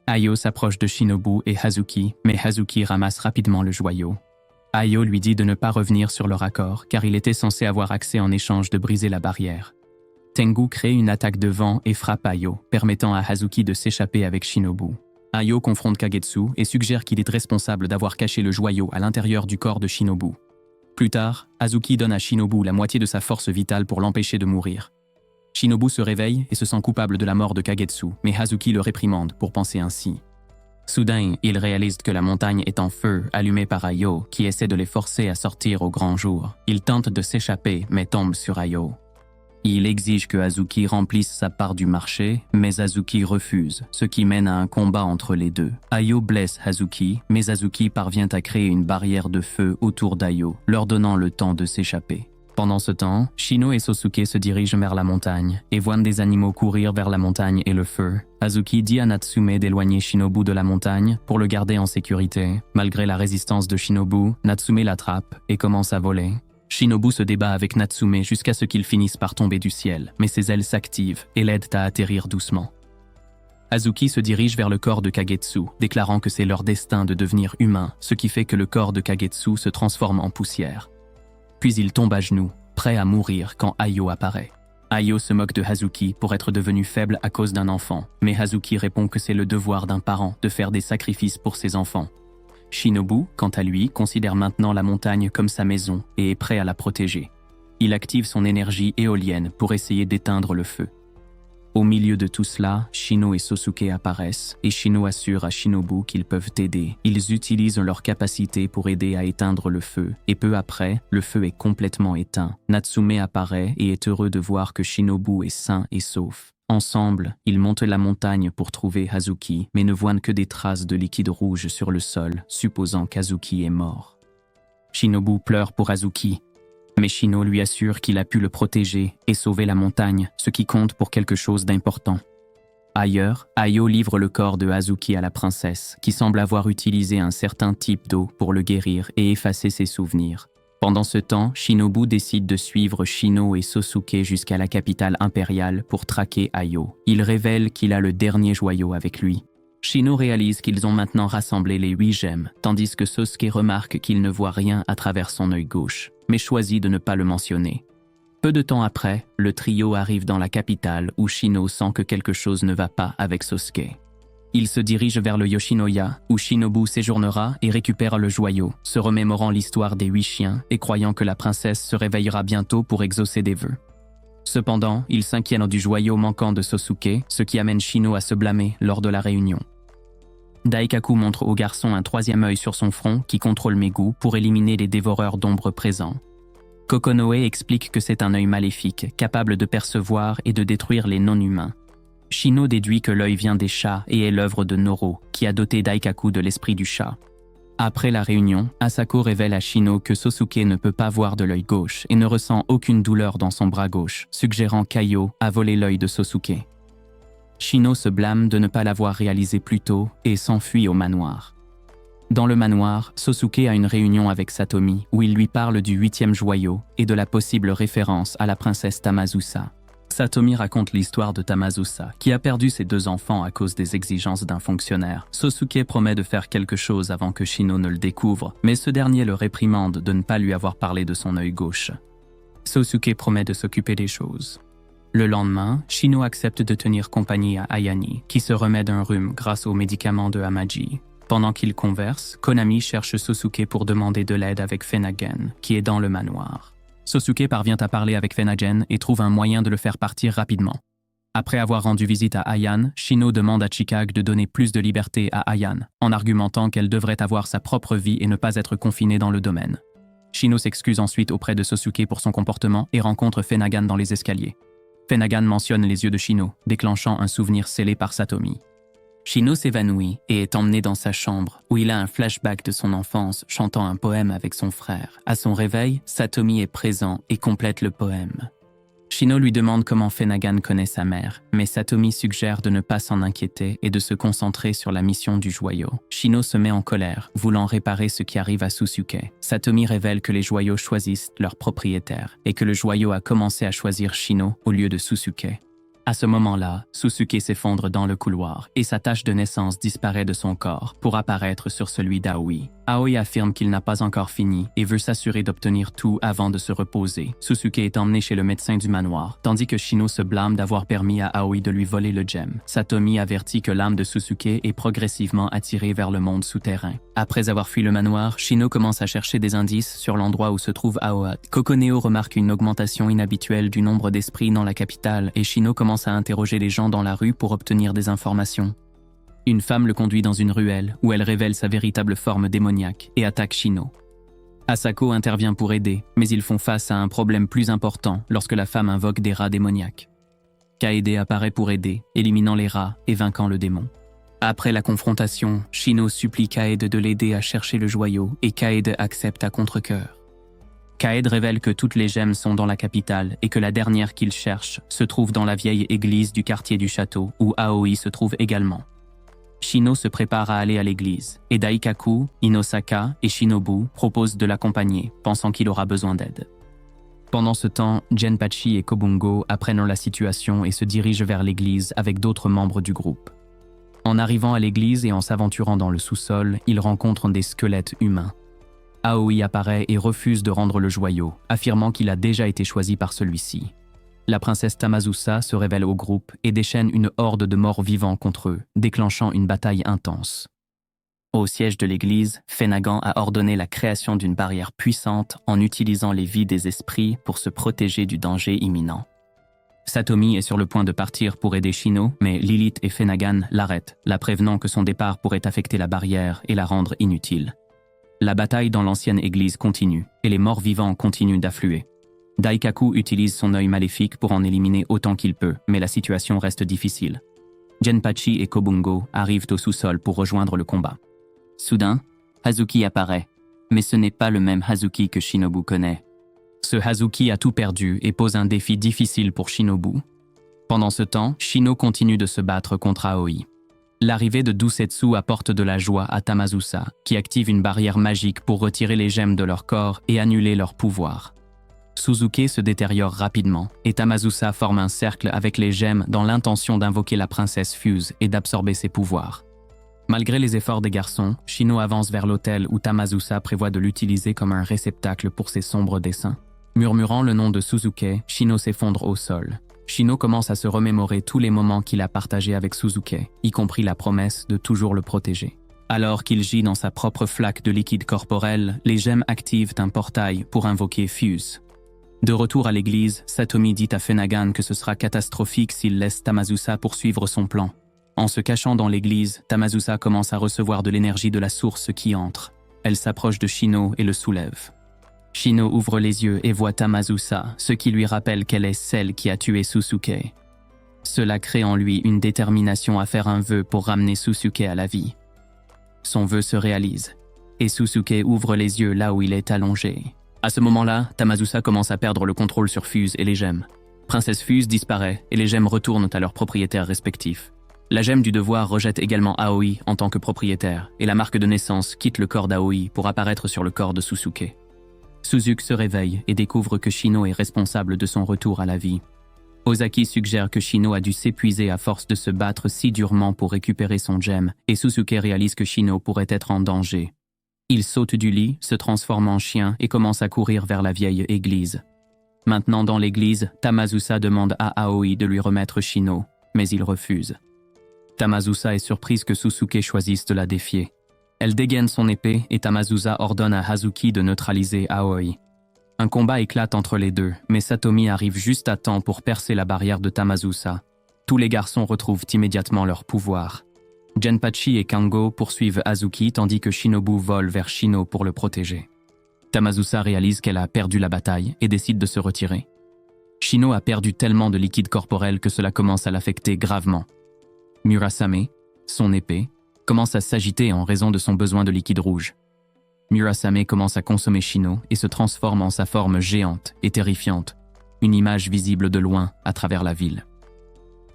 Ayo s'approche de Shinobu et Hazuki, mais Hazuki ramasse rapidement le joyau. Ayo lui dit de ne pas revenir sur leur accord, car il était censé avoir accès en échange de briser la barrière. Tengu crée une attaque de vent et frappe Ayo, permettant à Hazuki de s'échapper avec Shinobu. Ayo confronte Kagetsu et suggère qu'il est responsable d'avoir caché le joyau à l'intérieur du corps de Shinobu. Plus tard, Hazuki donne à Shinobu la moitié de sa force vitale pour l'empêcher de mourir. Shinobu se réveille et se sent coupable de la mort de Kagetsu, mais Hazuki le réprimande pour penser ainsi. Soudain, il réalise que la montagne est en feu, allumée par Ayo, qui essaie de les forcer à sortir au grand jour. Il tente de s'échapper, mais tombe sur Ayo. Il exige que Hazuki remplisse sa part du marché, mais Hazuki refuse, ce qui mène à un combat entre les deux. Ayo blesse Hazuki, mais Hazuki parvient à créer une barrière de feu autour d'Ayo, leur donnant le temps de s'échapper. Pendant ce temps, Shino et Sosuke se dirigent vers la montagne et voient des animaux courir vers la montagne et le feu. Hazuki dit à Natsume d'éloigner Shinobu de la montagne pour le garder en sécurité. Malgré la résistance de Shinobu, Natsume l'attrape et commence à voler. Shinobu se débat avec Natsume jusqu'à ce qu'ils finissent par tomber du ciel, mais ses ailes s'activent et l'aident à atterrir doucement. Hazuki se dirige vers le corps de Kagetsu, déclarant que c'est leur destin de devenir humain, ce qui fait que le corps de Kagetsu se transforme en poussière. Puis il tombe à genoux, prêt à mourir quand Ayo apparaît. Ayo se moque de Hazuki pour être devenu faible à cause d'un enfant, mais Hazuki répond que c'est le devoir d'un parent de faire des sacrifices pour ses enfants. Shinobu, quant à lui, considère maintenant la montagne comme sa maison et est prêt à la protéger. Il active son énergie éolienne pour essayer d'éteindre le feu. Au milieu de tout cela, Shino et Sosuke apparaissent et Shino assure à Shinobu qu'ils peuvent aider. Ils utilisent leur capacité pour aider à éteindre le feu et peu après, le feu est complètement éteint. Natsume apparaît et est heureux de voir que Shinobu est sain et sauf. Ensemble, ils montent la montagne pour trouver Hazuki, mais ne voient que des traces de liquide rouge sur le sol, supposant qu'Hazuki est mort. Shinobu pleure pour Hazuki, mais Shino lui assure qu'il a pu le protéger et sauver la montagne, ce qui compte pour quelque chose d'important. Ailleurs, Ayo livre le corps de Hazuki à la princesse, qui semble avoir utilisé un certain type d'eau pour le guérir et effacer ses souvenirs. Pendant ce temps, Shinobu décide de suivre Shino et Sosuke jusqu'à la capitale impériale pour traquer Ayo. Il révèle qu'il a le dernier joyau avec lui. Shino réalise qu'ils ont maintenant rassemblé les 8 gemmes, tandis que Sosuke remarque qu'il ne voit rien à travers son œil gauche, mais choisit de ne pas le mentionner. Peu de temps après, le trio arrive dans la capitale où Shino sent que quelque chose ne va pas avec Sosuke. Il se dirige vers le Yoshinoya, où Shinobu séjournera et récupère le joyau, se remémorant l'histoire des 8 chiens et croyant que la princesse se réveillera bientôt pour exaucer des vœux. Cependant, il s'inquiète du joyau manquant de Sosuke, ce qui amène Shino à se blâmer lors de la réunion. Daikaku montre au garçon un 3e œil sur son front qui contrôle Megu pour éliminer les dévoreurs d'ombres présents. Kokonoe explique que c'est un œil maléfique, capable de percevoir et de détruire les non-humains. Shino déduit que l'œil vient des chats et est l'œuvre de Noro, qui a doté Daikaku de l'esprit du chat. Après la réunion, Asako révèle à Shino que Sosuke ne peut pas voir de l'œil gauche et ne ressent aucune douleur dans son bras gauche, suggérant qu'Ayo a volé l'œil de Sosuke. Shino se blâme de ne pas l'avoir réalisé plus tôt et s'enfuit au manoir. Dans le manoir, Sosuke a une réunion avec Satomi où il lui parle du 8e joyau et de la possible référence à la princesse Tamazusa. Satomi raconte l'histoire de Tamazusa, qui a perdu ses 2 enfants à cause des exigences d'un fonctionnaire. Sosuke promet de faire quelque chose avant que Shino ne le découvre, mais ce dernier le réprimande de ne pas lui avoir parlé de son œil gauche. Sosuke promet de s'occuper des choses. Le lendemain, Shino accepte de tenir compagnie à Ayane, qui se remet d'un rhume grâce aux médicaments de Hamaji. Pendant qu'ils conversent, Konami cherche Sosuke pour demander de l'aide avec Fenagen, qui est dans le manoir. Sosuke parvient à parler avec Fenagen et trouve un moyen de le faire partir rapidement. Après avoir rendu visite à Ayane, Shino demande à Chikage de donner plus de liberté à Ayane, en argumentant qu'elle devrait avoir sa propre vie et ne pas être confinée dans le domaine. Shino s'excuse ensuite auprès de Sosuke pour son comportement et rencontre Fenagen dans les escaliers. Fenagen mentionne les yeux de Shino, déclenchant un souvenir scellé par Satomi. Shino s'évanouit et est emmené dans sa chambre, où il a un flashback de son enfance chantant un poème avec son frère. À son réveil, Satomi est présent et complète le poème. Shino lui demande comment Fenagan connaît sa mère, mais Satomi suggère de ne pas s'en inquiéter et de se concentrer sur la mission du joyau. Shino se met en colère, voulant réparer ce qui arrive à Susuke. Satomi révèle que les joyaux choisissent leur propriétaire et que le joyau a commencé à choisir Shino au lieu de Susuke. À ce moment-là, Susuke s'effondre dans le couloir et sa tache de naissance disparaît de son corps pour apparaître sur celui d'Aoi. Aoi affirme qu'il n'a pas encore fini et veut s'assurer d'obtenir tout avant de se reposer. Susuke est emmené chez le médecin du manoir, tandis que Shino se blâme d'avoir permis à Aoi de lui voler le gemme. Satomi avertit que l'âme de Susuke est progressivement attirée vers le monde souterrain. Après avoir fui le manoir, Shino commence à chercher des indices sur l'endroit où se trouve Aoi. Kokoneo remarque une augmentation inhabituelle du nombre d'esprits dans la capitale et Shino commence à interroger les gens dans la rue pour obtenir des informations. Une femme le conduit dans une ruelle où elle révèle sa véritable forme démoniaque et attaque Shino. Asako intervient pour aider, mais ils font face à un problème plus important lorsque la femme invoque des rats démoniaques. Kaede apparaît pour aider, éliminant les rats et vainquant le démon. Après la confrontation, Shino supplie Kaede de l'aider à chercher le joyau et Kaede accepte à contre-cœur. Kaede révèle que toutes les gemmes sont dans la capitale et que la dernière qu'il cherche se trouve dans la vieille église du quartier du château où Aoi se trouve également. Shino se prépare à aller à l'église et Daikaku, Inosaka et Shinobu proposent de l'accompagner, pensant qu'il aura besoin d'aide. Pendant ce temps, Genpachi et Kobungo apprennent la situation et se dirigent vers l'église avec d'autres membres du groupe. En arrivant à l'église et en s'aventurant dans le sous-sol, ils rencontrent des squelettes humains. Aoi apparaît et refuse de rendre le joyau, affirmant qu'il a déjà été choisi par celui-ci. La princesse Tamazusa se révèle au groupe et déchaîne une horde de morts vivants contre eux, déclenchant une bataille intense. Au siège de l'église, Fenagan a ordonné la création d'une barrière puissante en utilisant les vies des esprits pour se protéger du danger imminent. Satomi est sur le point de partir pour aider Shino, mais Lilith et Fenagan l'arrêtent, la prévenant que son départ pourrait affecter la barrière et la rendre inutile. La bataille dans l'ancienne église continue, et les morts vivants continuent d'affluer. Daikaku utilise son œil maléfique pour en éliminer autant qu'il peut, mais la situation reste difficile. Genpachi et Kobungo arrivent au sous-sol pour rejoindre le combat. Soudain, Hazuki apparaît, mais ce n'est pas le même Hazuki que Shinobu connaît. Ce Hazuki a tout perdu et pose un défi difficile pour Shinobu. Pendant ce temps, Shino continue de se battre contre Aoi. L'arrivée de Dousetsu apporte de la joie à Tamazusa, qui active une barrière magique pour retirer les gemmes de leur corps et annuler leur pouvoir. Suzuki se détériore rapidement et Tamazusa forme un cercle avec les gemmes dans l'intention d'invoquer la princesse Fuse et d'absorber ses pouvoirs. Malgré les efforts des garçons, Shino avance vers l'autel où Tamazusa prévoit de l'utiliser comme un réceptacle pour ses sombres desseins. Murmurant le nom de Suzuki, Shino s'effondre au sol. Shino commence à se remémorer tous les moments qu'il a partagés avec Suzuki, y compris la promesse de toujours le protéger. Alors qu'il gît dans sa propre flaque de liquide corporel, les gemmes activent un portail pour invoquer Fuse. De retour à l'église, Satomi dit à Fenagan que ce sera catastrophique s'il laisse Tamazusa poursuivre son plan. En se cachant dans l'église, Tamazusa commence à recevoir de l'énergie de la source qui entre. Elle s'approche de Shino et le soulève. Shino ouvre les yeux et voit Tamazusa, ce qui lui rappelle qu'elle est celle qui a tué Susuke. Cela crée en lui une détermination à faire un vœu pour ramener Susuke à la vie. Son vœu se réalise, et Susuke ouvre les yeux là où il est allongé. À ce moment-là, Tamazusa commence à perdre le contrôle sur Fuse et les gemmes. Princesse Fuse disparaît et les gemmes retournent à leurs propriétaires respectifs. La gemme du devoir rejette également Aoi en tant que propriétaire, et la marque de naissance quitte le corps d'Aoi pour apparaître sur le corps de Susuke. Suzuki se réveille et découvre que Shino est responsable de son retour à la vie. Ozaki suggère que Shino a dû s'épuiser à force de se battre si durement pour récupérer son gemme, et Suzuki réalise que Shino pourrait être en danger. Il saute du lit, se transforme en chien et commence à courir vers la vieille église. Maintenant dans l'église, Tamazusa demande à Aoi de lui remettre Shino, mais il refuse. Tamazusa est surprise que Susuke choisisse de la défier. Elle dégaine son épée et Tamazusa ordonne à Hazuki de neutraliser Aoi. Un combat éclate entre les deux, mais Satomi arrive juste à temps pour percer la barrière de Tamazusa. Tous les garçons retrouvent immédiatement leur pouvoir. Genpachi et Kango poursuivent Hazuki tandis que Shinobu vole vers Shino pour le protéger. Tamazusa réalise qu'elle a perdu la bataille et décide de se retirer. Shino a perdu tellement de liquide corporel que cela commence à l'affecter gravement. Murasame, son épée, commence à s'agiter en raison de son besoin de liquide rouge. Murasame commence à consommer Shino et se transforme en sa forme géante et terrifiante, une image visible de loin à travers la ville.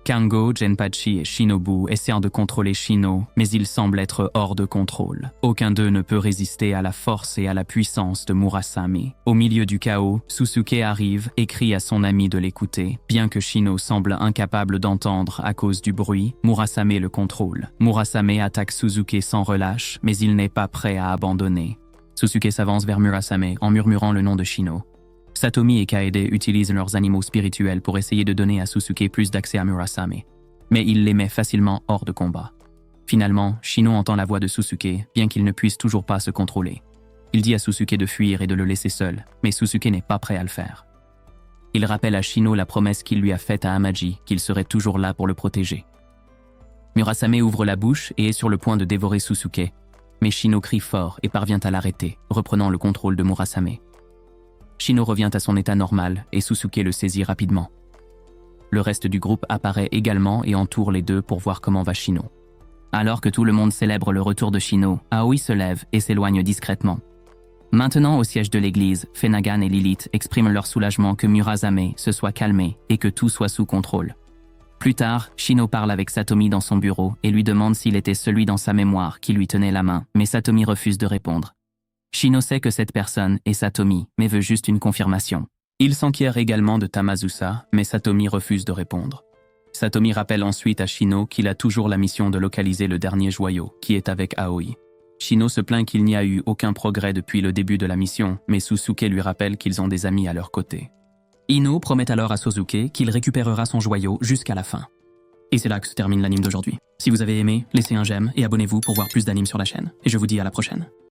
Kango, Genpachi et Shinobu essayent de contrôler Shino, mais il semble être hors de contrôle. Aucun d'eux ne peut résister à la force et à la puissance de Murasame. Au milieu du chaos, Susuke arrive et crie à son ami de l'écouter. Bien que Shino semble incapable d'entendre à cause du bruit, Murasame le contrôle. Murasame attaque Susuke sans relâche, mais il n'est pas prêt à abandonner. Susuke s'avance vers Murasame en murmurant le nom de Shino. Satomi et Kaede utilisent leurs animaux spirituels pour essayer de donner à Susuke plus d'accès à Murasame, mais il les met facilement hors de combat. Finalement, Shino entend la voix de Susuke, bien qu'il ne puisse toujours pas se contrôler. Il dit à Susuke de fuir et de le laisser seul, mais Susuke n'est pas prêt à le faire. Il rappelle à Shino la promesse qu'il lui a faite à Amaji, qu'il serait toujours là pour le protéger. Murasame ouvre la bouche et est sur le point de dévorer Susuke, mais Shino crie fort et parvient à l'arrêter, reprenant le contrôle de Murasame. Shino revient à son état normal et Susuke le saisit rapidement. Le reste du groupe apparaît également et entoure les deux pour voir comment va Shino. Alors que tout le monde célèbre le retour de Shino, Aoi se lève et s'éloigne discrètement. Maintenant au siège de l'église, Fenagan et Lilith expriment leur soulagement que Murasame se soit calmé et que tout soit sous contrôle. Plus tard, Shino parle avec Satomi dans son bureau et lui demande s'il était celui dans sa mémoire qui lui tenait la main, mais Satomi refuse de répondre. Shino sait que cette personne est Satomi, mais veut juste une confirmation. Il s'enquiert également de Tamazusa, mais Satomi refuse de répondre. Satomi rappelle ensuite à Shino qu'il a toujours la mission de localiser le dernier joyau, qui est avec Aoi. Shino se plaint qu'il n'y a eu aucun progrès depuis le début de la mission, mais Susuke lui rappelle qu'ils ont des amis à leur côté. Ino promet alors à Sosuke qu'il récupérera son joyau jusqu'à la fin. Et c'est là que se termine l'anime d'aujourd'hui. Si vous avez aimé, laissez un j'aime et abonnez-vous pour voir plus d'animes sur la chaîne. Et je vous dis à la prochaine.